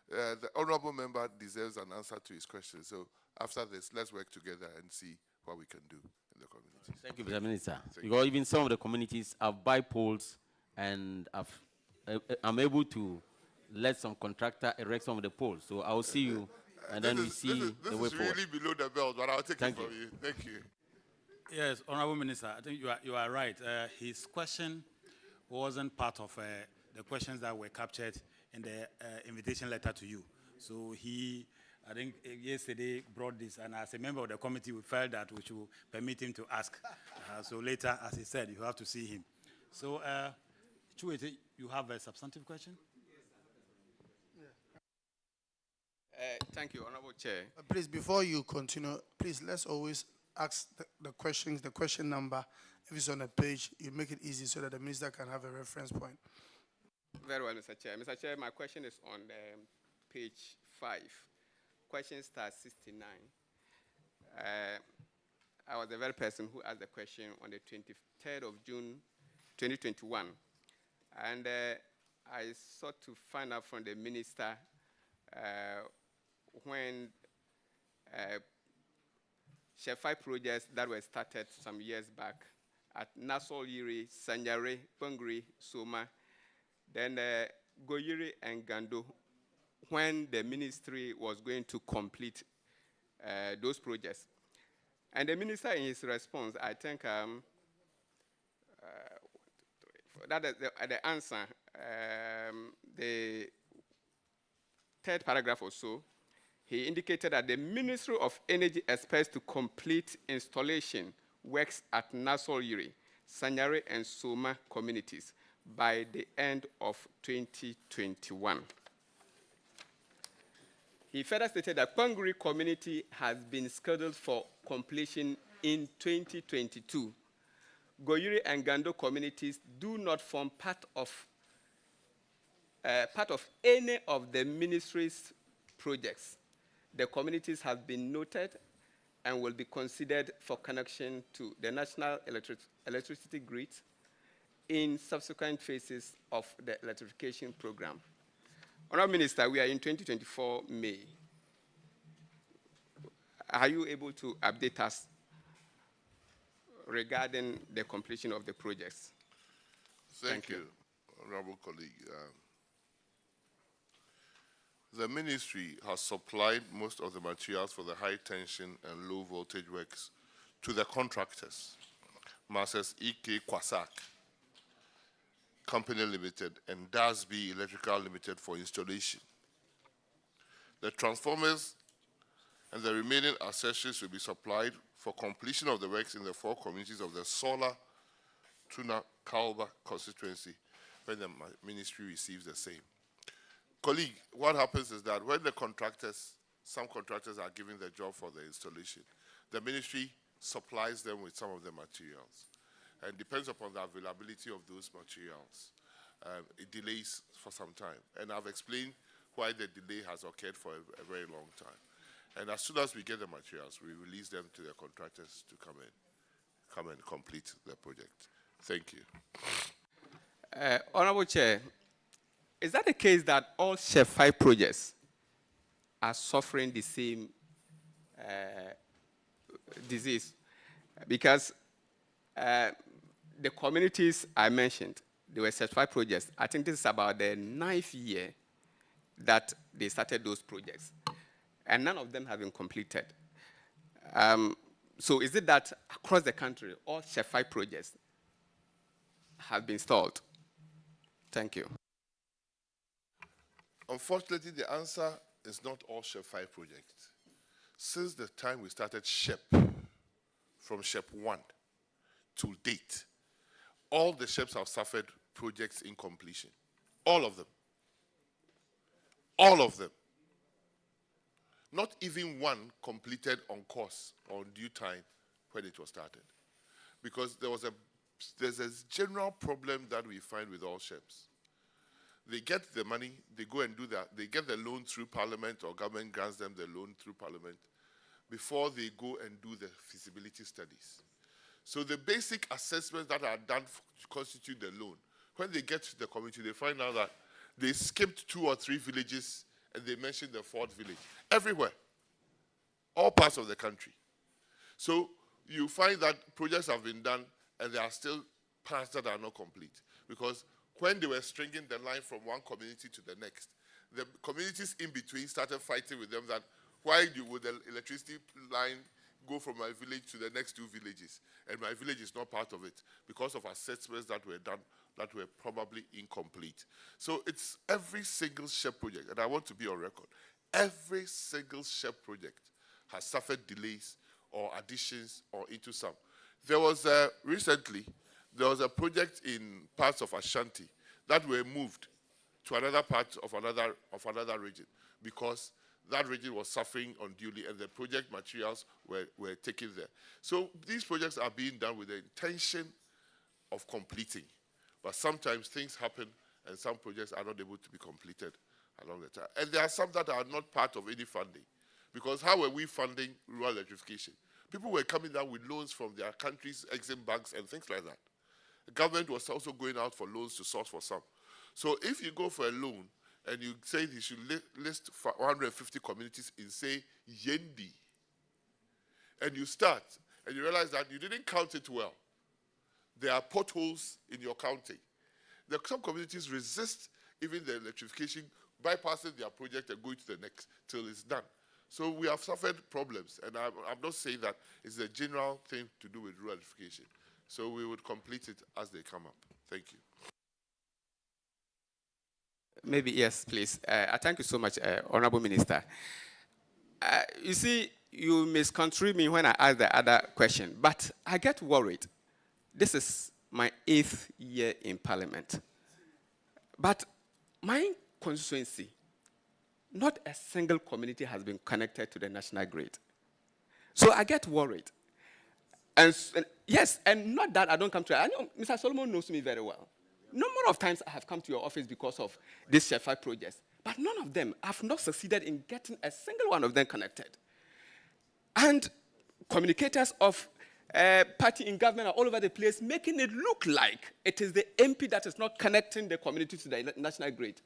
the honorable member deserves an answer to his question. So after this, let's work together and see what we can do in the communities. Thank you, Mr. Minister. Because even some of the communities have bipoles, and I'm able to let some contractor erect some of the poles. So I'll see you, and then we see the way forward. This is really below the belt, but I'll take Thank it from you. Thank you. Yes, Honorable Minister, I think you are right. His question wasn't part of the questions that were captured in the invitation letter to you. So I think yesterday brought this, and as a member of the committee, we felt that we should permit him to ask. So later, as he said, you have to see him. So, Chuete, you have a substantive question? Thank you, Honorable Chair. Please, before you continue, please, let's always ask the questions, the question number. If it's on a page, you make it easy so that the minister can have a reference point. Very well, Mr. Chair. Mr. Chair, my question is on page 5. Question star 69. I was the very person who asked the question on the 23rd of June, 2021. And I sought to find out from the minister when Share 5 projects that were started some years back at Nassau, Yiri, Sanyare, Pungri, Soma, then Goyiri and Gando, when the ministry was going to complete those projects. And the minister, in his response, I think that is the answer, the third paragraph or so, he indicated that the Ministry of Energy expects to complete installation works at Nassau Yiri, Sanyare, and Soma communities by the end of 2021. He further stated that Kwanguri community has been scheduled for completion in 2022. Goyuri and Gando communities do not form part of any of the ministry's projects. The communities have been noted and will be considered for connection to the national electricity grid in subsequent phases of the electrification program. Honorable Minister, we are in 2024 May. Are you able to update us regarding the completion of the projects? Thank you, honorable colleague. The ministry has supplied most of the materials for the high tension and low voltage works to the contractors, Masters E.K. Kwasak Company Limited and DASB Electrical Limited for installation. The transformers and the remaining accessories will be supplied for completion of the works in the 4 communities of the Solar Tuna Kalba constituency when the ministry receives the same. Colleague, what happens is that when the contractors, some contractors are given the job for the installation, the ministry supplies them with some of the materials. And depends upon the availability of those materials. It delays for some time. And I've explained why the delay has occurred for a very long time. And as soon as we get the materials, we release them to the contractors to come and complete the project. Thank you. Honorable Chair, is that the case that all SHEF 5 projects are suffering the same disease? Because the communities I mentioned, they were certified projects. I think this is about the 9th year that they started those projects. And none of them have been completed. So is it that across the country, all SHEF 5 projects have been stalled? Thank you. Unfortunately, the answer is not all SHEP 5 projects. Since the time we started SHEP, from SHEP 1 to date, all the SHEPs have suffered projects incompletion. All of them. All of them. Not even one completed on course or on due time when it was started. Because there's a general problem that we find with all SHEPs. They get the money, they go and do that. They get the loan through Parliament, or government grants them the loan through Parliament before they go and do the feasibility studies. So the basic assessments that are done to constitute the loan, when they get to the community, they find out that they skipped 2 or 3 villages and they mentioned the 4th village. Everywhere. All parts of the country. So you find that projects have been done and there are still parts that are not complete. Because when they were stringing the line from one community to the next, the communities in between started fighting with them that why would the electricity line go from my village to the next 2 villages, and my village is not part of it because of assessments that were done that were probably incomplete. So it's every single SHEP project, and I want to be on record, every single SHEP project has suffered delays or additions or into some. There was recently, there was a project in parts of Ashanti that were moved to another part of another region because that region was suffering unduly and the project materials were taken there. So these projects are being done with the intention of completing. But sometimes things happen and some projects are not able to be completed along the time. And there are some that are not part of any funding. Because how were we funding rural electrification? People were coming down with loans from their countries, Exim banks, and things like that. The government was also going out for loans to source for some. So if you go for a loan and you say you should list 150 communities in, say, Yendi, and you start and you realize that you didn't count it well, there are potholes in your counting. Some communities resist even the electrification, bypassing their project and going to the next till it's done. So we have suffered problems, and I'm not saying that it's a general thing to do with rural electrification. So we would complete it as they come up. Thank you. Maybe, yes, please. Thank you so much, Honorable Minister. You see, you misconstrue me when I ask the other question, but I get worried. This is my 8th year in Parliament. But my constituency, not a single community has been connected to the national grid. So I get worried. And yes, and not that I don't come to, I know Mr. Solomon knows me very well. Number of times I have come to your office because of these Sheffield projects, but none of them, I've not succeeded in getting a single one of them connected. And communicators of party in government are all over the place, making it look like it is the MP that is not connecting the community to the national grid.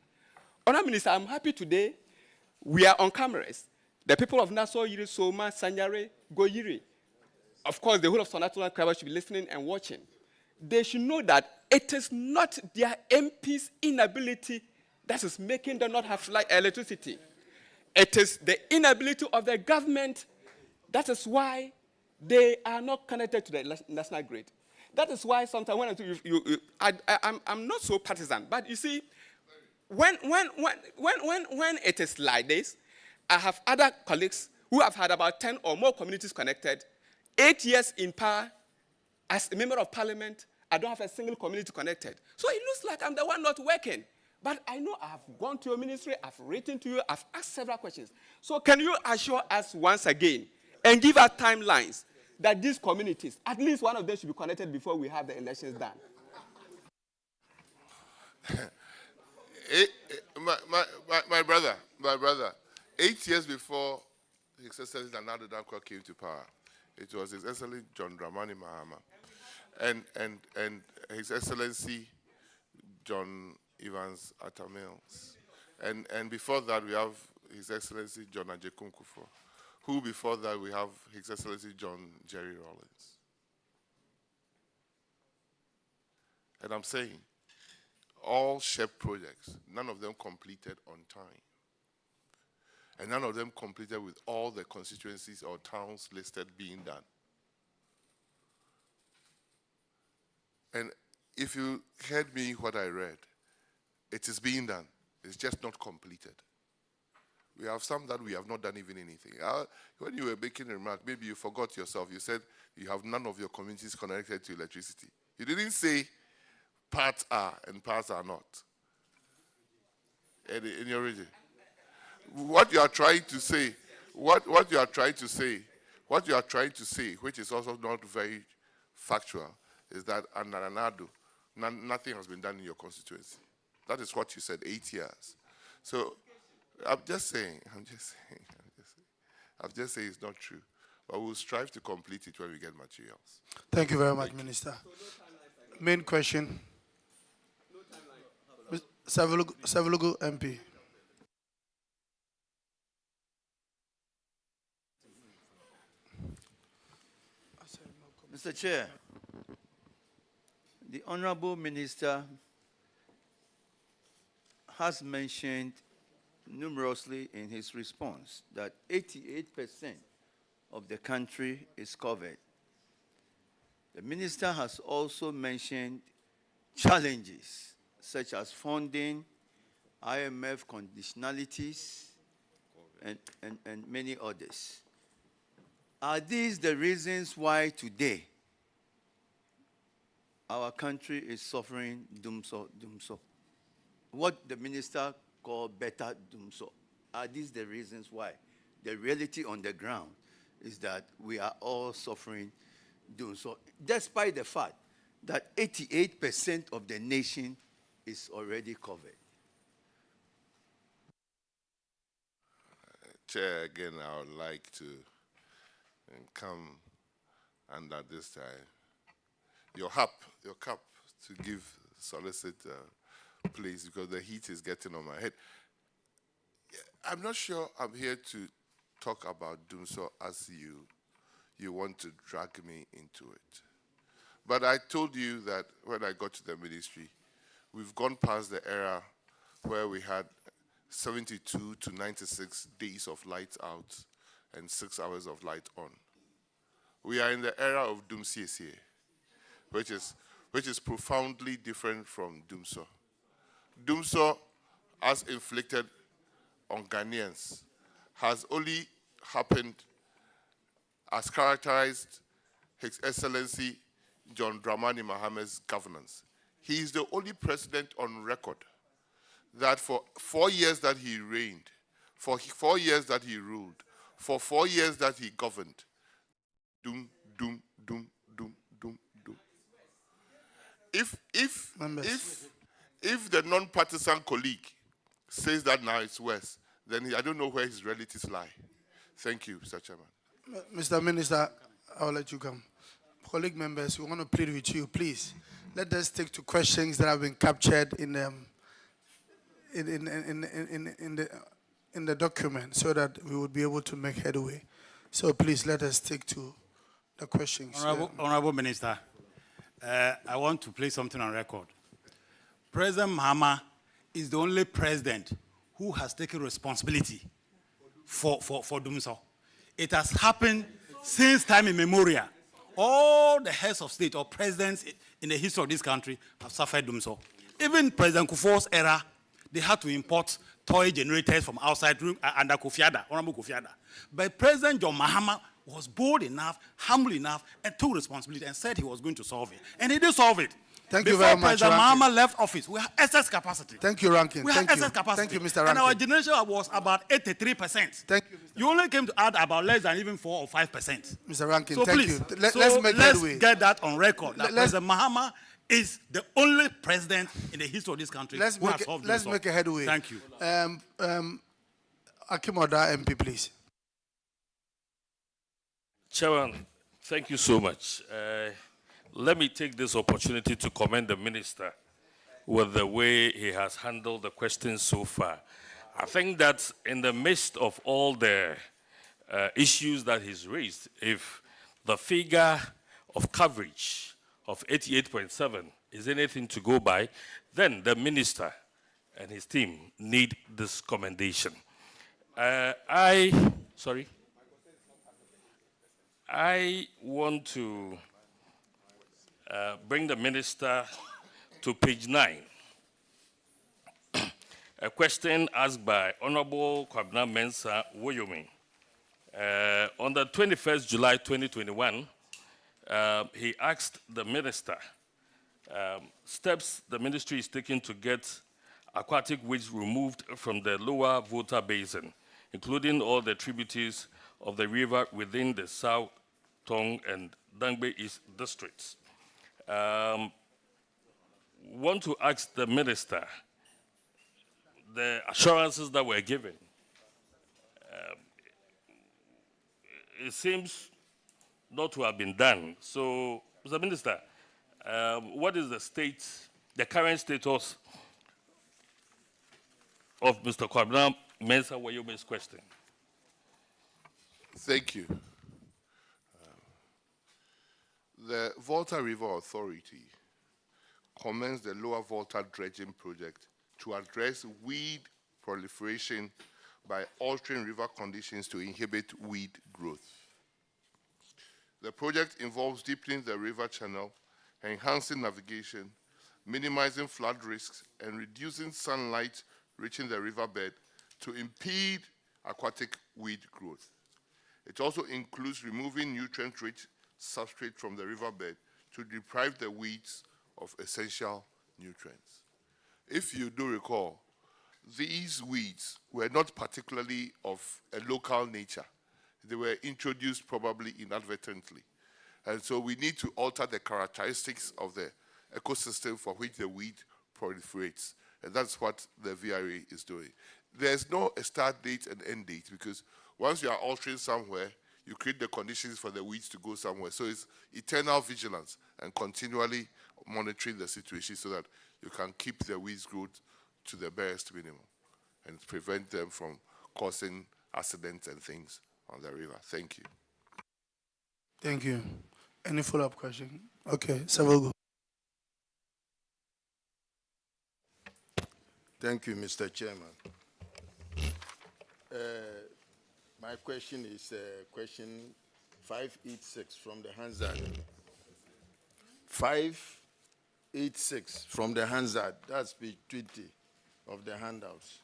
Honourable Minister, I'm happy today we are on cameras. The people of Nassau, Yiri, Soma, Sanyare, Goyiri, of course, the whole of Sonatol and Kraba should be listening and watching. They should know that it is not their MP's inability that is making them not have electricity. It is the inability of the government. That is why they are not connected to the national grid. That is why sometimes when I'm not so partisan, but you see, when it is like this, I have other colleagues who have had about 10 or more communities connected, 8 years in power, as a member of parliament, I don't have a single community connected. So it looks like I'm the one not working. But I know I have gone to your ministry, I've written to you, I've asked several questions. So can you assure us once again and give us timelines that these communities, at least one of them should be connected before we have the elections done? My brother, 8 years before His Excellency Nana Dankwa came to power, it was His Excellency John Dramani Mahama and His Excellency John Evans Atta Mills. And before that, we have His Excellency John Ajekunkufo, who before that we have His Excellency John Jerry Rawlings. And I'm saying, all SHEP projects, none of them completed on time. And none of them completed with all the constituencies or towns listed being done. And if you heard me what I read, it is being done. It's just not completed. We have some that we have not done even anything. When you were making a remark, maybe you forgot yourself. You said you have none of your communities connected to electricity. You didn't say parts are and parts are not in your region. What you are trying to say, what you are trying to say, which is also not very factual, is that under Anado, nothing has been done in your constituency. That is what you said, 8 years. So I'm just saying it's not true. But we'll strive to complete it when we get materials. Thank you very much, Minister. Main question. Savelugu MP. Mr. Chair, the Honorable Minister has mentioned numerously in his response that 88% of the country is covered. The Minister has also mentioned challenges such as funding, IMF conditionalities, and many others. Are these the reasons why today our country is suffering dumso? What the minister called better dumso. Are these the reasons why? The reality on the ground is that we are all suffering dumso, despite the fact that 88% of the nation is already covered. Chair, again, I would like to come under this time. Your cup to give solicit, please, because the heat is getting on my head. I'm not sure I'm here to talk about Dumso as you want to drag me into it. But I told you that when I got to the ministry, we've gone past the era where we had 72 to 96 days of lights out and 6 hours of light on. We are in the era of Dumsiesie, which is profoundly different from Dumso. Dumso, as inflicted on Ghanaians, has only happened as characterized His Excellency John Dramani Mahama's governance. He is the only president on record that for 4 years that he reigned, For 4 years that he ruled, for 4 years that he governed. Doom, doom, doom, doom, doom, doom. If the non-partisan colleague says that now it's worse, then I don't know where his relatives lie. Thank you, Mr. Chairman. Mr. Minister, I'll let you come. Colleague members, we want to plead with you, please. Let us stick to questions that have been captured in the document so that we would be able to make headway. So please let us stick to the questions. Honorable Minister, I want to place something on record. President Mahama is the only president who has taken responsibility for Dumso. It has happened since time immemorial. All the heads of state or presidents in the history of this country have suffered Dumso. Even President Kufuor's era, they had to import toy generators from outside under Honorable Kofi Adda. But President John Mahama was bold enough, humble enough, and took responsibility and said he was going to solve it. And he did solve it. Thank you very much, President Rankin. Mahama left office, we have excess capacity. Thank you, Rankin. We have Thank you. excess capacity. Thank you, Mr. And our Rankin. generation was about 83%. Thank you, Mr. You only came to add about less than even 4 or 5%. Mr. Rankin, So thank please, you. Let's make headway. get that on record. That Let's- President Mahama is the only president in the history of this country Let's who has solved make, let's this. make a headway. Thank you. Akimoda MP, please. Chairman, thank you so much. Let me take this opportunity to commend the minister with the way he has handled the questions so far. I think that in the midst of all the issues that he's raised, if the figure of coverage of 88.7 is anything to go by, then the minister and his team need this commendation. I want to bring the minister to page 9. A question asked by Honorable Kwabena Mensah Woyomi. On the 21st July 2021, he asked the minister steps the ministry is taking to get aquatic weeds removed from the lower Volta Basin, including all the tributaries of the river within the South Tong and Dangbe East districts. Want to ask the minister the assurances that were given. It seems not to have been done. So, Mr. Minister, what is the current status of Mr. Kwabena Mensah Woyomi's question? Thank you. The Volta River Authority commenced the Lower Volta dredging project to address weed proliferation by altering river conditions to inhibit weed growth. The project involves deepening the river channel, enhancing navigation, minimizing flood risks, and reducing sunlight reaching the riverbed to impede aquatic weed growth. It also includes removing nutrient-rich substrate from the riverbed to deprive the weeds of essential nutrients. If you do recall, these weeds were not particularly of a local nature. They were introduced probably inadvertently. And so we need to alter the characteristics of the ecosystem for which the weed proliferates. And that's what the VRA is doing. There's no start date and end date because once you are altering somewhere, you create the conditions for the weeds to go somewhere. So it's eternal vigilance and continually monitoring the situation so that you can keep the weeds growth to the barest minimum and prevent them from causing accidents and things on the river. Thank you. Thank you. Any follow-up question? Okay, Savogo. Thank you, Mr. Chairman. My question is question 586 from the Hansard. 586 from the Hansard. That's page 20 of the handouts.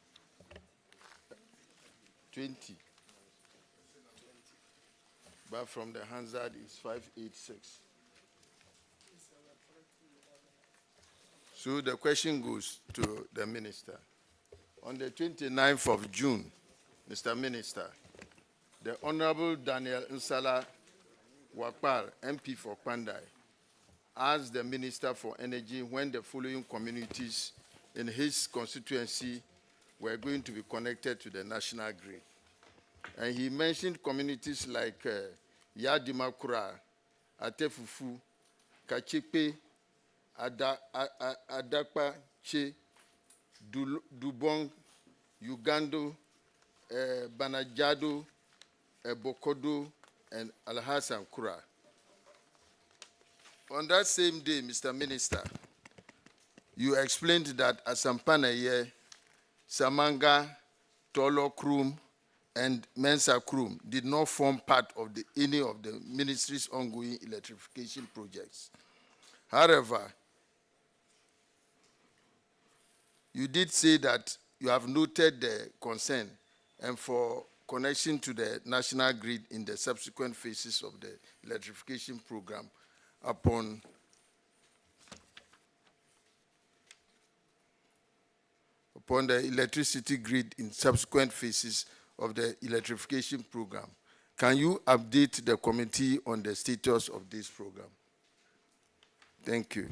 20. But from the Hansard is 586. So the question goes to the minister. On the 29th of June Mr. Minister, the Honorable Daniel Nsala Wakpal, MP for Pandai, asked the Minister for Energy when the following communities in his constituency were going to be connected to the national grid. And he mentioned communities like Yadimakura, Atefufu, Kachepe, Adakpa, Che, Dubong, Ugando, Banajado, Bokodo, and Alhassan Kura. On that same day, Mr. Minister, you explained that Asampanaye, Samanga, Tolo Krum, and Mensa Krum did not form part of any of the ministry's ongoing electrification projects. However, you did say that you have noted the concern and for connection to the national grid in the subsequent phases of the electrification program upon the electricity grid in subsequent phases of the electrification program. Can you update the committee on the status of this program? Thank you.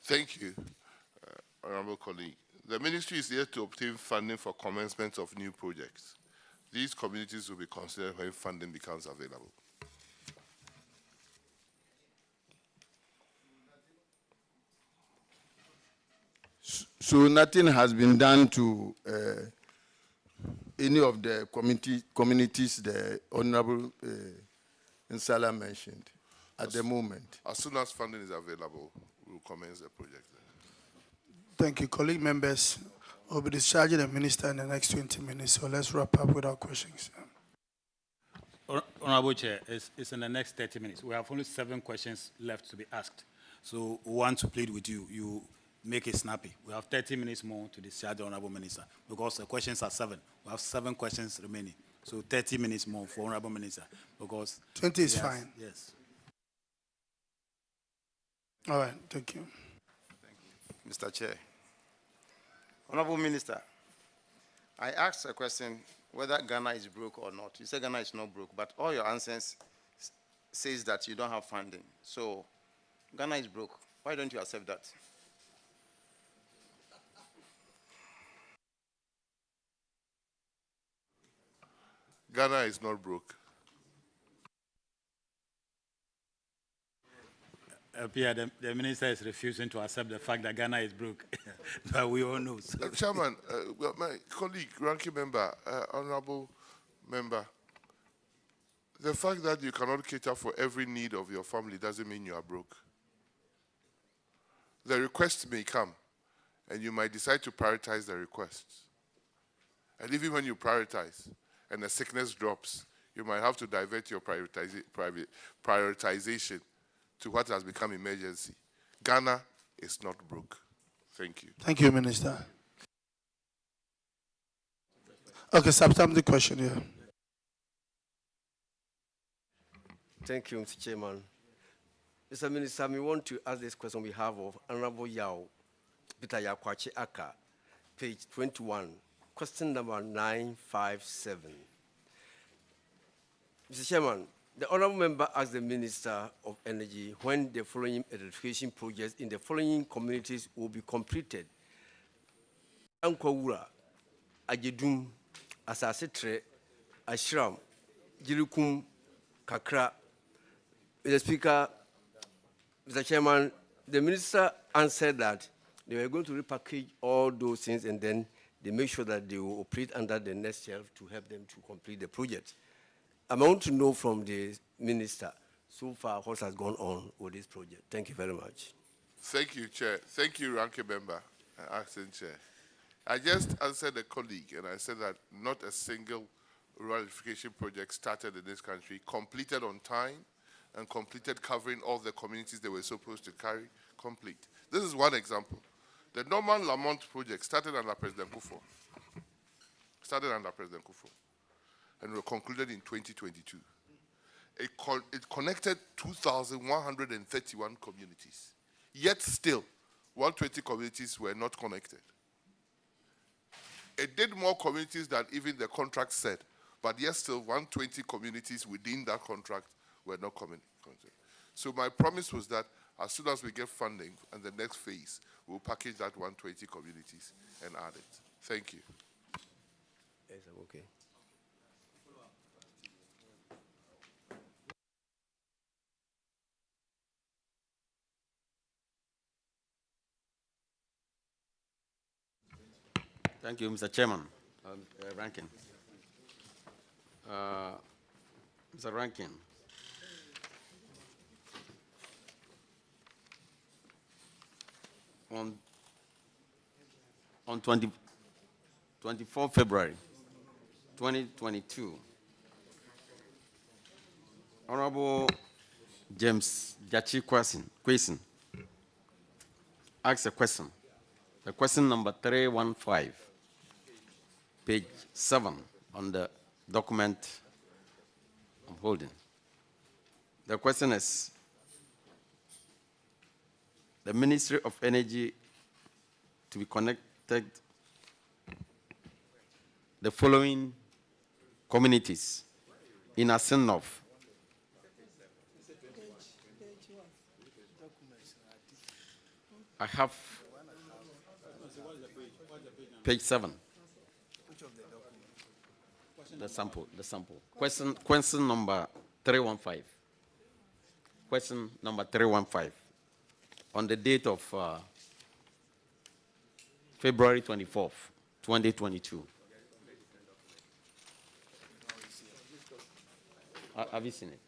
Thank you, honorable colleague. The ministry is here to obtain funding for commencement of new projects. These communities will be considered when funding becomes available. So nothing has been done to any of the communities the Honorable Nsala mentioned at the moment? As soon as funding is available, we will commence the project. Thank you. Colleague members, we'll be discharging the minister in the next 20 minutes, so let's wrap up with our questions. Honorable Chair, it's in the next 30 minutes. We have only 7 questions left to be asked. So we want to plead with you. You make it snappy. We have 30 minutes more to discharge the Honorable Minister because the questions are 7. We have 7 questions remaining. So 30 minutes more for Honorable Minister because 20 is fine. Yes. All right, thank you. Mr. Chair. Honorable Minister, I asked a question whether Ghana is broke or not. You said Ghana is not broke, but all your answers says that you don't have funding. So Ghana is broke. Why don't you accept that? Ghana is not broke. Pierre, the minister is refusing to accept the fact that Ghana is broke. But we all know. So. Chairman, my colleague, ranking member, honorable member, the fact that you cannot cater for every need of your family doesn't mean you are broke. The request may come, and you might decide to prioritize the requests. And even when you prioritize, and the sickness drops, you might have to divert your prioritization to what has become emergency. Ghana is not broke. Thank you. Thank you, Minister. Okay, substantive the question here. Thank you, Mr. Chairman. Mr. Minister, we want to ask this question on behalf of Honorable Yao Peter Yakwachi Aka, page 21, question number 957. Mr. Chairman, the Honorable Member asked the Minister of Energy when the following electrification projects in the following communities will be completed. Ankwawura, Ajedum, Asasetre, Ashram, Jirikum, Kakra. Mr. Speaker, Mr. Chairman, the Minister answered that they were going to repackage all those things and then they make sure that they will operate under the next shelf to help them to complete the project. I want to know from the Minister, so far, what has gone on with this project. Thank you very much. Thank you, Chair. Thank you, ranking member and acting Chair. I just answered a colleague, and I said that not a single rural electrification project started in this country, completed on time, and completed covering all the communities they were supposed to carry, complete. This is one example. The Norman Lamont project started under President Kufuor. And were concluded in 2022. it connected 2,131 communities. Yet still, 120 communities were not connected. It did more communities than even the contract said, but yet still 120 communities within that contract were not connected. So my promise was that as soon as we get funding and the next phase, we'll package that 120 communities and add it. Thank you. Yes, okay. Thank you, Mr. Chairman. Rankin. Mr. Rankin. On 24 February 2022, Honorable James Jachi Kwesen asked a question. The question number 315, page 7 on the document I'm holding. The question is, the Ministry of Energy to be connected the following communities in Asenov. I have page 7. The sample. Question number 315. Question number 315. On the date of February 24th, 2022. Have you seen it?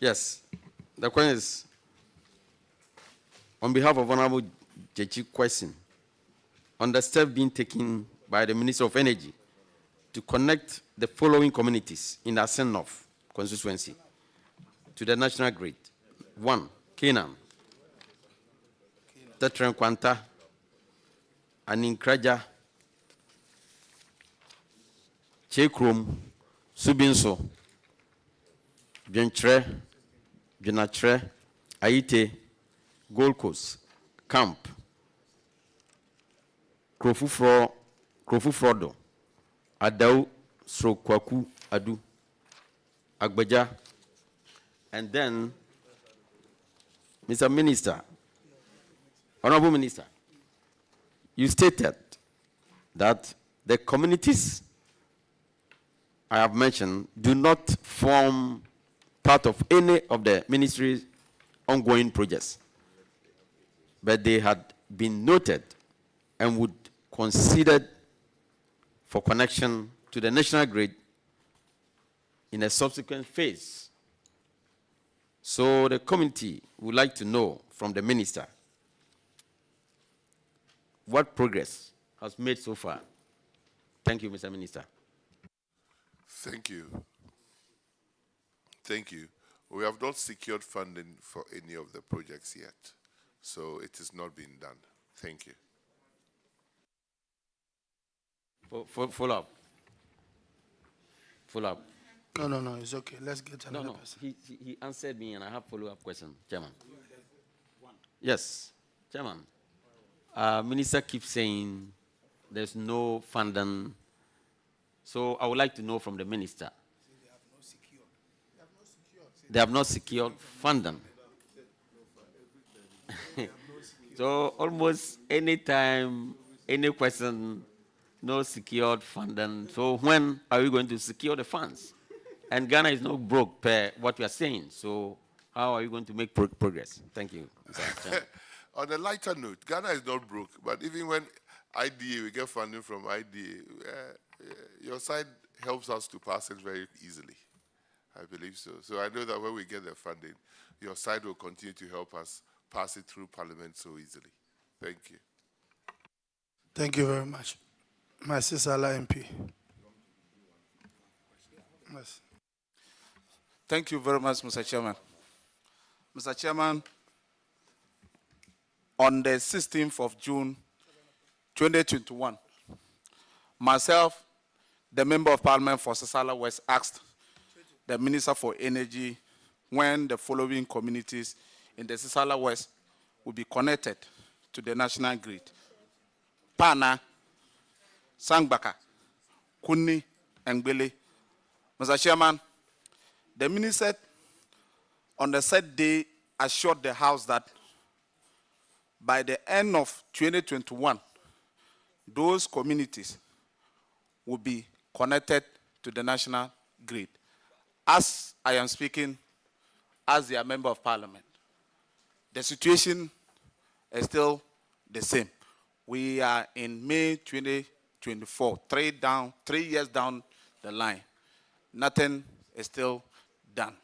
Yes. The question is, on behalf of Honorable Jechi Kwesen, on the step being taken by the Minister of Energy to connect the following communities in the Asen North constituency to the national grid. 1, Canaan, Tetrenkwanta, Aninkraja, Chekrum, Subinso, Bientre, Binatre, Aite, Gold Coast, Camp, Krofufrodo, Adau, Srokwaku, Adu, Agbaja, and then, Mr. Minister, Honorable Minister, you stated that the communities I have mentioned do not form part of any of the ministry's ongoing projects, but they had been noted and would considered for connection to the national grid in a subsequent phase. So the committee would like to know from the minister what progress has made so far. Thank you, Mr. Minister. Thank you. Thank you. We have not secured funding for any of the projects yet, so it is not being done. Thank you. Follow up. Follow up. No, it's okay. Let's get another person. He answered me, and I have follow-up question, Chairman. Yes, Chairman. Minister keeps saying there's no funding, so I would like to know from the minister. They have not secured funding. So almost any time, any question, no secured funding. So when are we going to secure the funds? And Ghana is not broke per what we are saying. So how are you going to make progress? Thank you, Mr. Chairman. On a lighter note, Ghana is not broke, but even when IDA, we get funding from IDA, your side helps us to pass it very easily. I believe so. So I know that when we get the funding, your side will continue to help us pass it through Parliament so easily. Thank you. Thank you very much. My sister MP. Yes. Thank you very much, Mr. Chairman. Mr. Chairman, on the 16th of June, 2021, myself, the Member of Parliament for Sisala West asked the Minister for Energy when the following communities in the Sisala West will be connected to the national grid: Pana, Sangbaka, Kuni, and Gbele. Mr. Chairman, the Minister on the said day assured the House that by the end of 2021, those communities will be connected to the national grid. As I am speaking, as their Member of Parliament, the situation is still the same. We are in May 2024, 3 years down the line. Nothing is still done.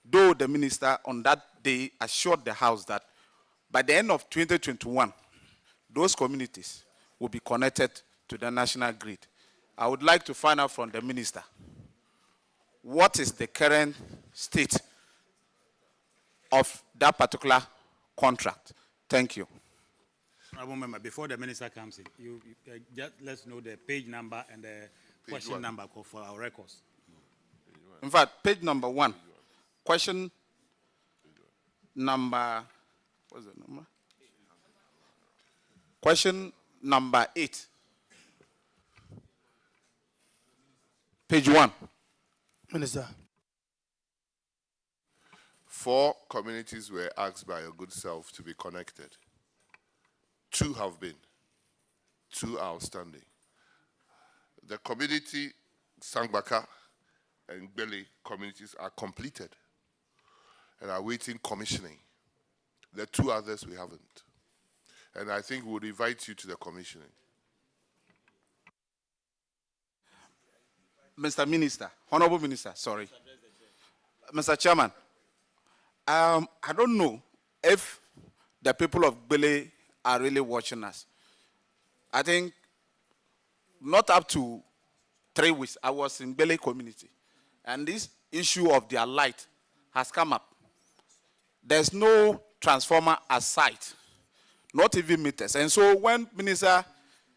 Though the minister on that day assured the House that by the end of 2021, those communities will be connected to the national grid. I would like to find out from the minister, what is the current state of that particular contract? Thank you. Honorable Member, before the minister comes in, you just let us know the page number and the question number for our records. In fact, page number 1, question number, what's the number? Question number 8. Page 1. Minister. 4 communities were asked by your good self to be connected. 2 have been. 2 are outstanding. The community, Sangbaka and Gbele communities are completed and are waiting commissioning. The 2 others we haven't. And I think we would invite you to the commissioning. Mr. Minister, Honorable Minister, sorry. Mr. Chairman, I don't know if the people of Gbele are really watching us. I think not up to 3 weeks, I was in Gbele community, and this issue of their light has come up. There's no transformer at site, not even meters. And so when minister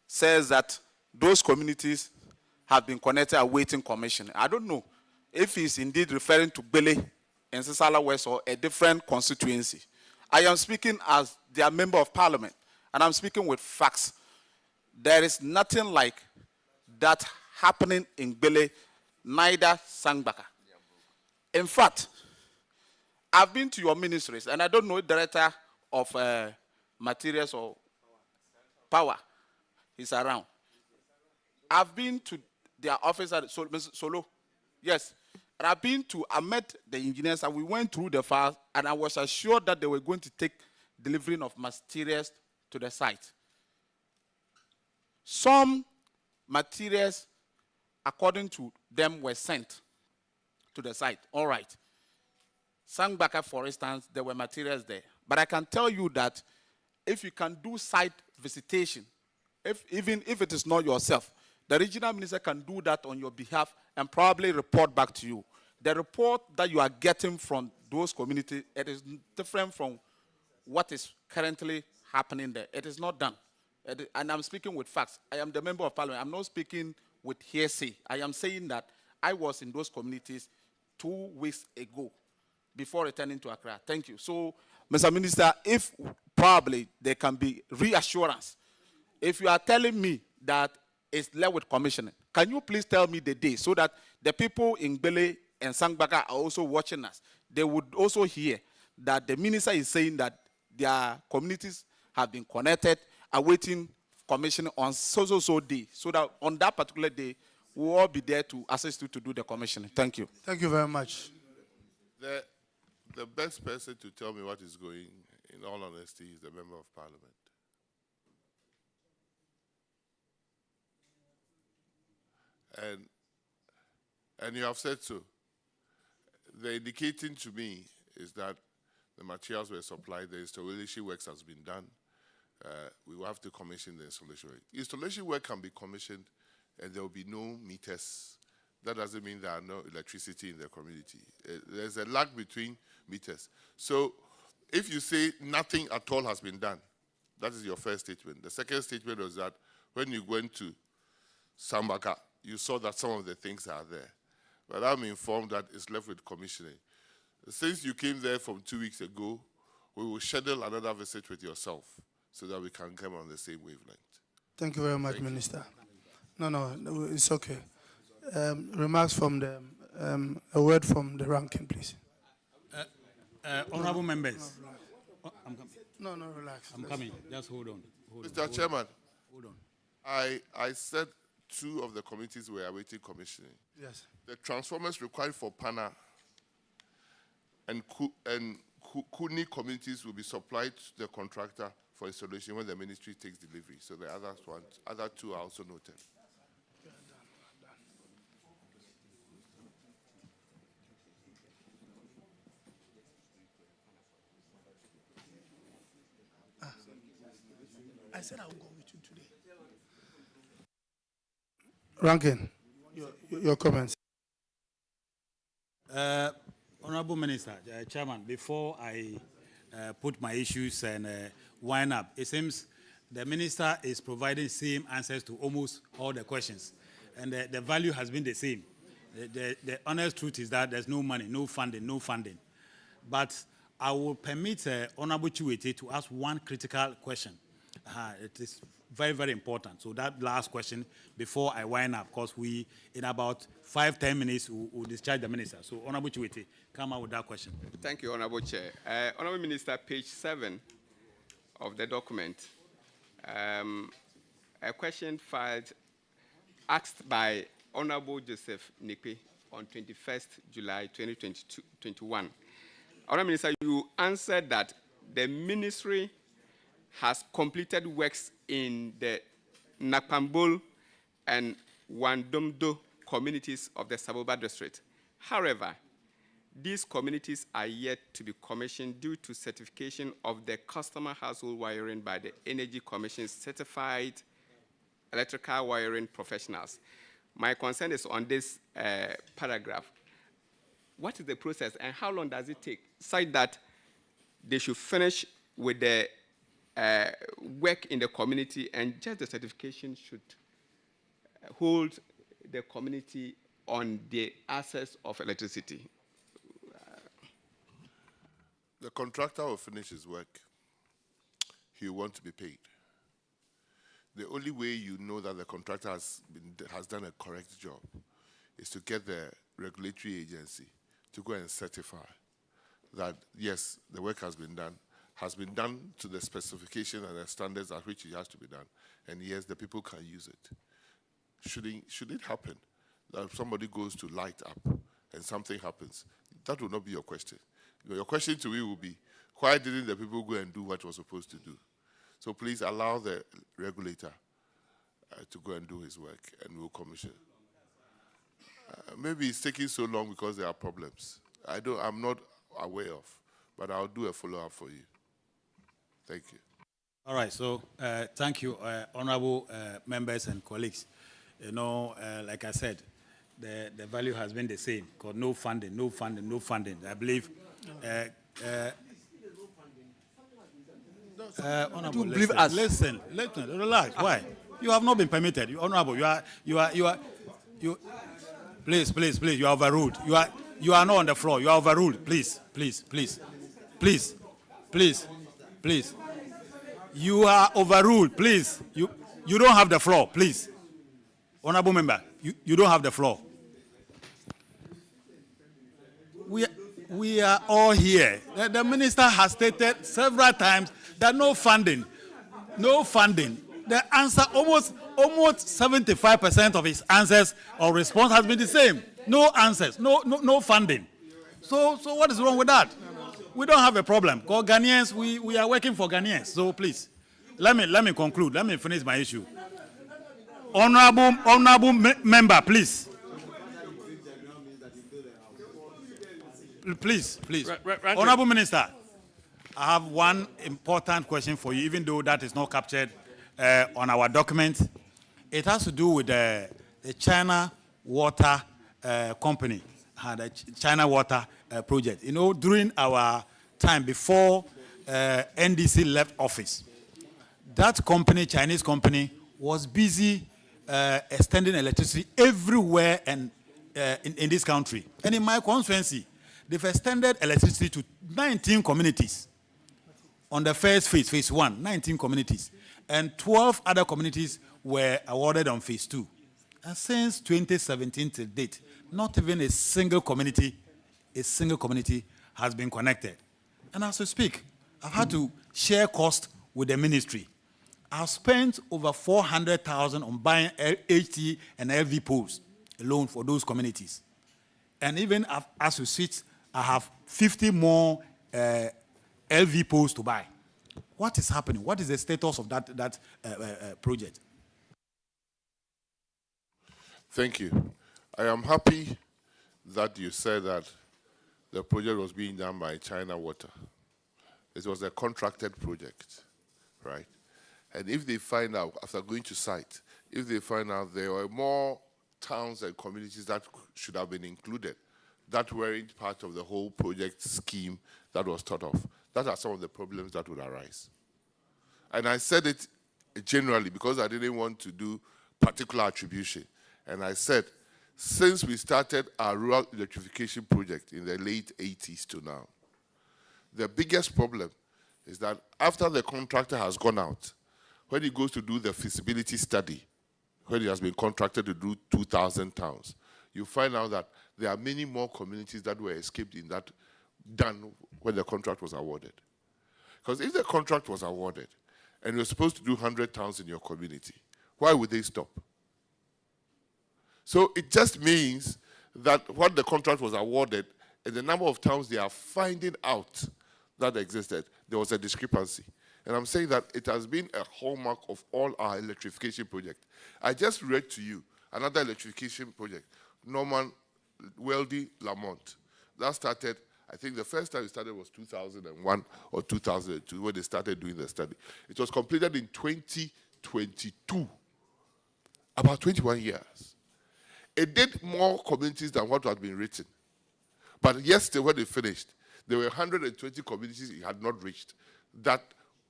says that those communities have been connected awaiting commission, I don't know if he's indeed referring to Gbele and Sisala West or a different constituency. I am speaking as their Member of Parliament, and I'm speaking with facts. There is nothing like that happening in Gbele, neither Sangbaka. In fact, I've been to your ministries, and I don't know director of materials or power is around. I've been to their office at Solo, yes. And I've been to, I met the engineers, and we went through the files, and I was assured that they were going to take delivery of materials to the site. Some materials, according to them, were sent to the site. All right. Sangbaka, for instance, there were materials there. But I can tell you that if you can do site visitation, even if it is not yourself, the regional minister can do that on your behalf and probably report back to you. The report that you are getting from those communities, it is different from what is currently happening there. It is not done. And I'm speaking with facts. I am the Member of Parliament. I'm not speaking with hearsay. I am saying that I was in those communities 2 weeks ago before returning to Accra. Thank you. So, Mr. Minister, if probably there can be reassurance, if you are telling me that it's left with commissioning, can you please tell me the day so that the people in Gbele and Sangbaka are also watching us? They would also hear that the minister is saying that their communities have been connected, awaiting commissioning on so day, so that on that particular day, we'll all be there to assist you to do the commissioning. Thank you. Thank you very much. The best person to tell me what is going, in all honesty, is the Member of Parliament. And you have said so. The indicating to me is that the materials were supplied, the installation works has been done. We will have to commission the installation work. Installation work can be commissioned and there will be no meters. That doesn't mean there are no electricity in the community. There's a lag between meters. So if you say nothing at all has been done, that is your first statement. The second statement was that when you went to Sambaka, you saw that some of the things are there. But I'm informed that it's left with commissioning. Since you came there from 2 weeks ago, we will schedule another visit with yourself so that we can come on the same wavelength. Thank you very much, Minister. No, it's okay. Remarks from the, a word from the ranking, please. Honorable members. I'm coming. No, relax. I'm coming. Just hold on. Mr. Chairman, Hold on. I said 2 of the committees were awaiting commissioning. Yes. The transformers required for PANA and Kuni communities will be supplied to the contractor for installation when the ministry takes delivery. So the other 2 are also noted. I said I will go with you today. Rankin, your comments. Honorable Minister, Chairman, before I put my issues and wind up, it seems the Minister is providing same answers to almost all the questions, and the value has been the same. The honest truth is that there's no money, no funding. But I will permit Honorable Chiwete to ask one critical question. It is very, very important. So that last question before I wind up, because we, in about 5-10 minutes, we'll discharge the Minister. So Honorable Chiwete, come out with that question. Thank you, Honorable Chair. Honorable Minister, page 7 of the document, a question filed, asked by Honorable Joseph Nikwe on 21st July 2021. Honorable Minister, you answered that the ministry has completed works in the Nakpambul and Wandomdo communities of the Saboba district. However, these communities are yet to be commissioned due to certification of the customer household wiring by the Energy Commission's certified electrical wiring professionals. My concern is on this paragraph. What is the process and how long does it take? Such that they should finish with the work in the community and just the certification should hold the community on the access of electricity. The contractor will finish his work. He will want to be paid. The only way you know that the contractor has done a correct job is to get the regulatory agency to go and certify that, yes, the work has been done to the specification and the standards at which it has to be done, and yes, the people can use it. Should it happen that somebody goes to light up and something happens, that will not be your question. Your question to me will be, why didn't the people go and do what was supposed to do? So please allow the regulator to go and do his work, and we'll commission. Maybe it's taking so long because there are problems. I'm not aware of, but I'll do a follow-up for you. Thank you. All right, so thank you, honorable members and colleagues. You know, like I said, the value has been the same, because no funding. I believe, honorable, listen, relax. Why? You have not been permitted. Honorable, please, you are overruled. You are not on the floor. You are overruled. Please. You are overruled. Please. You don't have the floor. Please. Honorable member, you don't have the floor. We are all here. The minister has stated several times that no funding. The answer, almost 75% of his answers or response has been the same. No answers, no funding. So what is wrong with that? We don't have a problem. Because Ghanaians, we are working for Ghanaians. So please, let me conclude. Let me finish my issue. Honorable member, please. Please. Honorable Minister, I have one important question for you, even though that is not captured on our document. It has to do with the China Water Company, the China Water Project. You know, during our time before NDC left office, that company, Chinese company, was busy extending electricity everywhere and in this country. And in my constituency, they've extended electricity to 19 communities. On the first phase, phase 1, 19 communities. And 12 other communities were awarded on phase 2. And since 2017 to date, not even a single community has been connected. And as we speak, I've had to share cost with the ministry. I've spent over 400,000 on buying HT and LV poles alone for those communities. And even as we sit, I have 50 more LV poles to buy. What is happening? What is the status of that project? Thank you. I am happy that you said that the project was being done by China Water. It was a contracted project, right? And if they find out, after going to site, if they find out there were more towns and communities that should have been included, that weren't part of the whole project scheme that was thought of, that are some of the problems that would arise. And I said it generally because I didn't want to do particular attribution. And I said, since we started our rural electrification project in the late 80s to now, the biggest problem is that after the contractor has gone out, when he goes to do the feasibility study, when he has been contracted to do 2,000 towns, you find out that there are many more communities that were escaped in that done when the contract was awarded. Because if the contract was awarded and you're supposed to do 100 towns in your community, why would they stop? So it just means that what the contract was awarded and the number of towns they are finding out that existed, there was a discrepancy. And I'm saying that it has been a hallmark of all our electrification projects. I just read to you another electrification project, Norman Weldy Lamont. That started, I think the first time it started was 2001 or 2002 when they started doing the study. It was completed in 2022, about 21 years. It did more communities than what had been written. But yesterday when they finished, there were 120 communities it had not reached that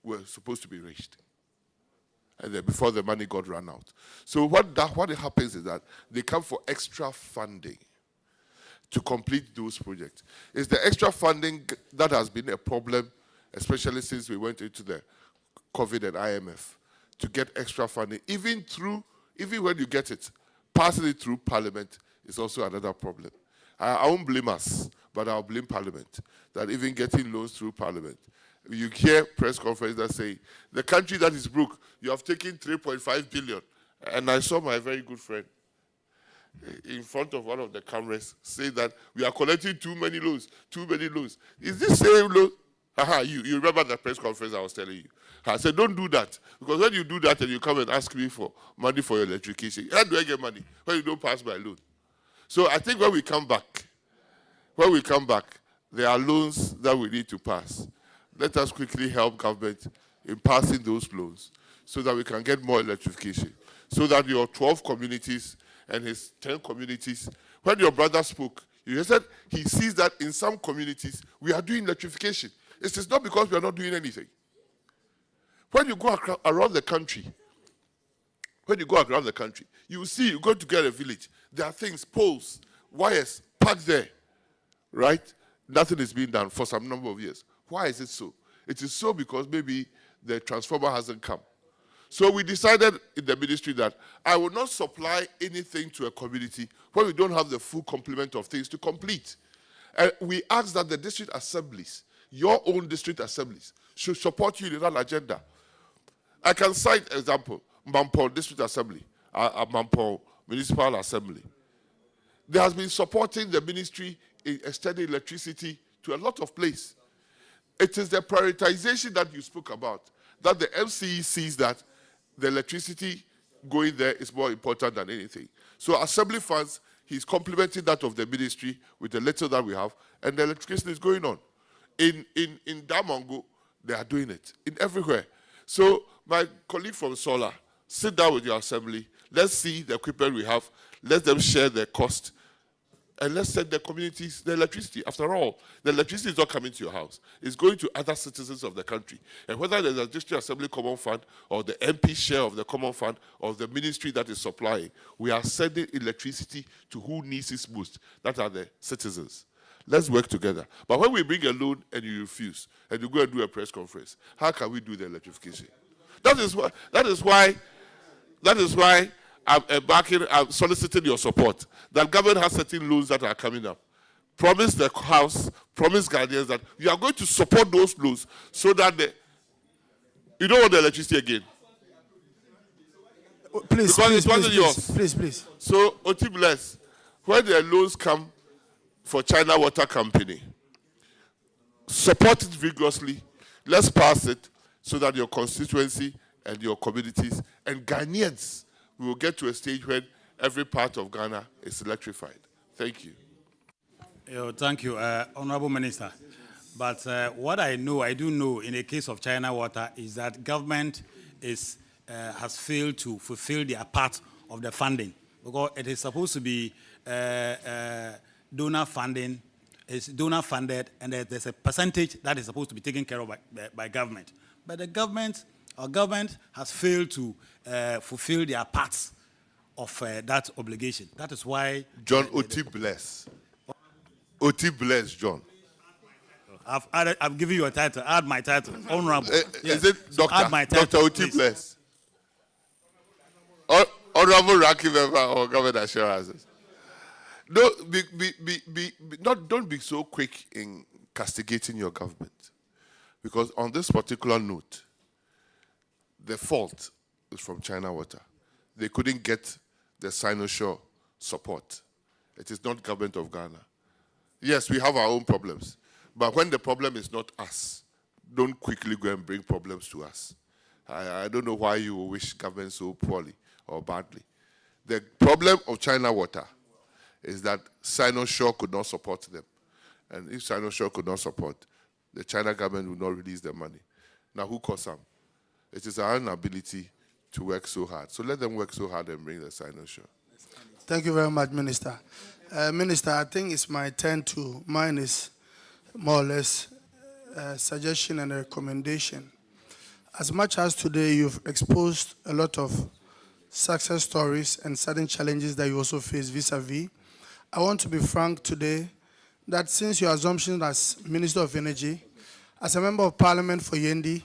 were supposed to be reached. And then before the money got run out. So what happens is that they come for extra funding to complete those projects. It's the extra funding that has been a problem, especially since we went into the COVID and IMF, to get extra funding. Even when you get it, passing it through Parliament is also another problem. I won't blame us, but I'll blame Parliament, that even getting loans through Parliament. You hear press conferences that say, the country that is broke, you have taken 3.5 billion. And I saw my very good friend in front of one of the cameras say that we are collecting too many loans. Is this same loan? You remember the press conference I was telling you. I said, don't do that. Because when you do that and you come and ask me for money for your electrification, how do I get money when you don't pass my loan? So I think when we come back, there are loans that we need to pass. Let us quickly help government in passing those loans so that we can get more electrification. So that your 12 communities and his 10 communities, when your brother spoke, he said he sees that in some communities we are doing electrification. It is not because we are not doing anything. When you go around the country, you see, you go to get a village, there are things, poles, wires, parked there, right? Nothing is being done for some number of years. Why is it so? It is so because maybe the transformer hasn't come. So we decided in the ministry that I will not supply anything to a community when we don't have the full complement of things to complete. And we asked that the district assemblies, your own district assemblies, should support you in that agenda. I can cite example, Mampong District Assembly, Mampong Municipal Assembly. They has been supporting the ministry in extending electricity to a lot of places. It is the prioritization that you spoke about, that the MCE sees that the electricity going there is more important than anything. So assembly funds, he's complementing that of the ministry with the little that we have, and the electricity is going on. In Damongo, they are doing it, in everywhere. So my colleague from Solar, sit down with your assembly, let's see the equipment we have, let them share the cost, and let's send the communities the electricity. After all, the electricity is not coming to your house. It's going to other citizens of the country. And whether there's a district assembly common fund or the MP share of the common fund or the ministry that is supplying, we are sending electricity to who needs it most. That are the citizens. Let's work together. But when we bring a loan and you refuse, and you go and do a press conference, how can we do the electrification? That is why I'm soliciting your support. That government has certain loans that are coming up. Promise the House, promise Ghanaians that you are going to support those loans so that you don't want the electricity again. Please, Because please, it wasn't yours. please. So, Oti bless, when the loans come for China Water Company, support it vigorously. Let's pass it so that your constituency and your communities and Ghanaians will get to a stage when every part of Ghana is electrified. Thank you. Thank you, Honorable Minister. But what I do know in the case of China Water is that government has failed to fulfill their part of the funding, because it is supposed to be donor funding. It's donor funded, and there's a percentage that is supposed to be taken care of by government. But our government has failed to fulfill their parts of that obligation. That is why John Oti bless. Oti bless, John. I've given you a title. Add my title, Honorable. Is it Doctor? Add my title, Dr. Oti please. bless. Honorable ranking member of government assurances. Don't be so quick in castigating your government, because on this particular note, the fault is from China Water. They couldn't get the Sino-Shore support. It is not government of Ghana. Yes, we have our own problems, but when the problem is not us, don't quickly go and bring problems to us. I don't know why you wish government so poorly or badly. The problem of China Water is that Sino-Shore could not support them. And if Sino-Shore could not support, the China government would not release the money. Now, who caused some? It is our inability to work so hard. So let them work so hard and bring the Sino-Shore. Thank you very much, Minister. Minister, I think it's my turn mine is more or less a suggestion and a recommendation. As much as today you've exposed a lot of success stories and certain challenges that you also face vis-a-vis, I want to be frank today that since your assumption as Minister of Energy, as a Member of Parliament for Yendi,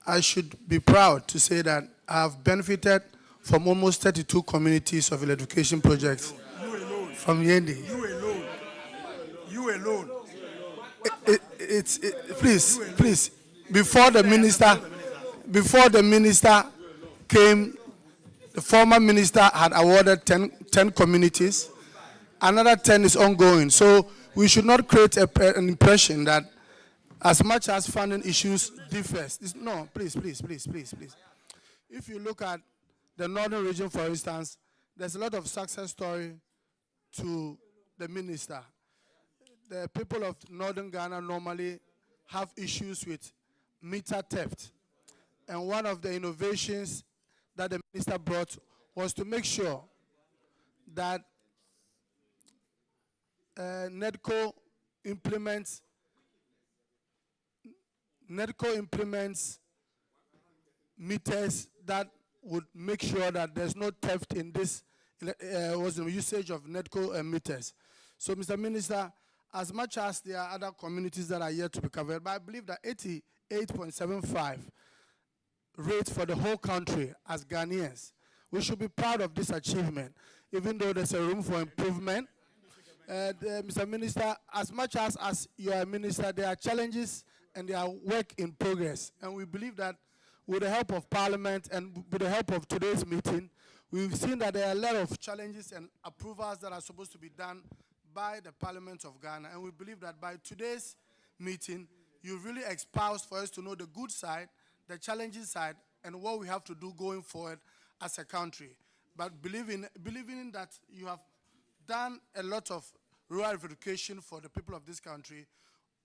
I should be proud to say that I have benefited from almost 32 communities of electrification projects from Yendi. You alone. Please, before the minister came, the former minister had awarded 10 communities. Another 10 is ongoing. So we should not create an impression that as much as funding issues differs. No, please. If you look at the northern region, for instance, there's a lot of success story to the minister. The people of northern Ghana normally have issues with meter theft. And one of the innovations that the minister brought was to make sure that NEDCO implements meters that would make sure that there's no theft in this usage of NEDCO meters. So, Mr. Minister, as much as there are other communities that are yet to be covered, but I believe that 88.75 rate for the whole country as Ghanaians, we should be proud of this achievement, even though there's a room for improvement. Mr. Minister, as much as you are a minister, there are challenges and there are work in progress. And we believe that with the help of Parliament and with the help of today's meeting, we've seen that there are a lot of challenges and approvals that are supposed to be done by the Parliament of Ghana. And we believe that by today's meeting, you really espoused for us to know the good side, the challenging side, and what we have to do going forward as a country. But believing in that you have done a lot of rural education for the people of this country.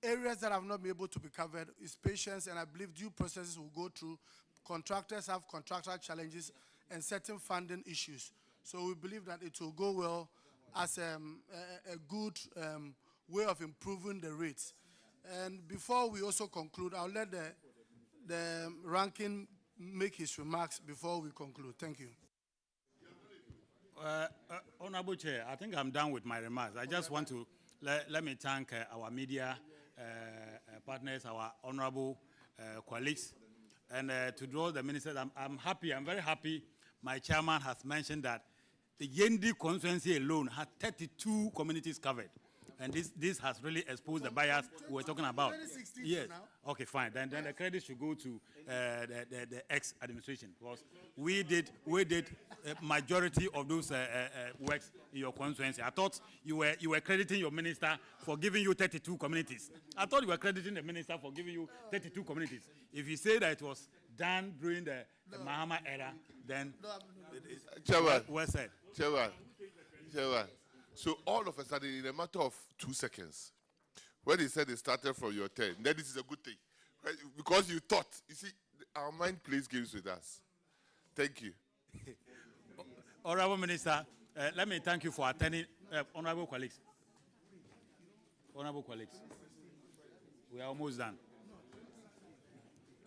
Areas that have not been able to be covered is patience, and I believe due processes will go through. Contractors have contractual challenges and certain funding issues. So we believe that it will go well as a good way of improving the rates. And before we also conclude, I'll let the ranking make his remarks before we conclude. Thank you. Honorable Chair, I think I'm done with my remarks. I just want to let me thank our media partners, our honorable colleagues, and to draw the minister. I'm happy, I'm very happy. My chairman has mentioned that the Yendi constituency alone had 32 communities covered. And this has really exposed the bias we were talking about. Yes. Okay, fine. Then the credit should go to the ex-administration, because we did a majority of those works in your constituency. I thought you were crediting your minister for giving you 32 communities. I thought you were crediting the minister for giving you 32 communities. If you say that it was done during the Mahama era, then well said. Chairman. So all of a sudden, in a matter of 2 seconds, when he said it started from your turn, then this is a good thing. Right? Because you thought, you see, our mind plays games with us. Thank you. Honorable Minister, let me thank you for attending. Honorable colleagues. Honorable colleagues. We are almost done.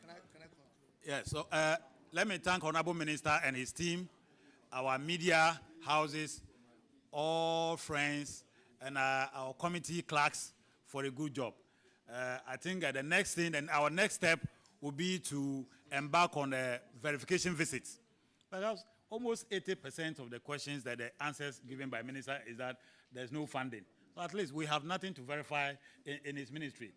Can I conclude? Yes, so let me thank Honorable Minister and his team, our media houses, all friends, and our committee clerks for a good job. I think the next thing, and our next step will be to embark on a verification visits. Perhaps almost 80% of the questions that the answers given by minister is that there's no funding. So at least we have nothing to verify in his ministry.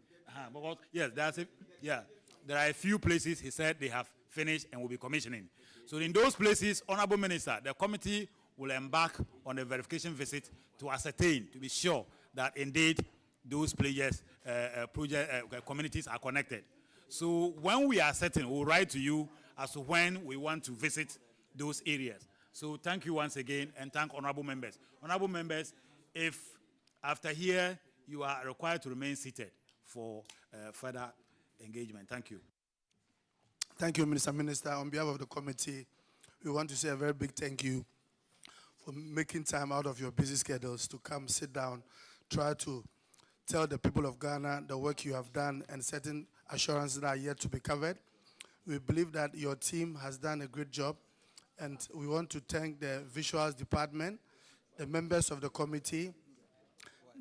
Because, yes, there are a few places he said they have finished and will be commissioning. So in those places, Honorable Minister, the committee will embark on a verification visit to ascertain, to be sure that indeed those players, communities are connected. So when we are certain, we'll write to you as to when we want to visit those areas. So thank you once again, and thank honorable members. Honorable members, if after here you are required to remain seated for further engagement. Thank you. Thank you, Mr. Minister. On behalf of the committee, we want to say a very big thank you for making time out of your busy schedules to come sit down, try to tell the people of Ghana the work you have done and certain assurances that are yet to be covered. We believe that your team has done a great job, and we want to thank the visuals department, the members of the committee,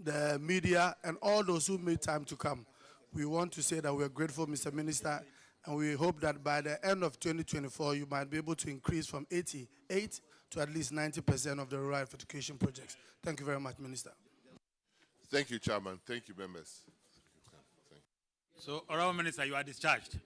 the media, and all those who made time to come. We want to say that we're grateful, Mr. Minister, and we hope that by the end of 2024, you might be able to increase from 88 to at least 90% of the rural electrification projects. Thank you very much, Minister. Thank you, Chairman. Thank you, members. So, Honorable Minister, you are discharged.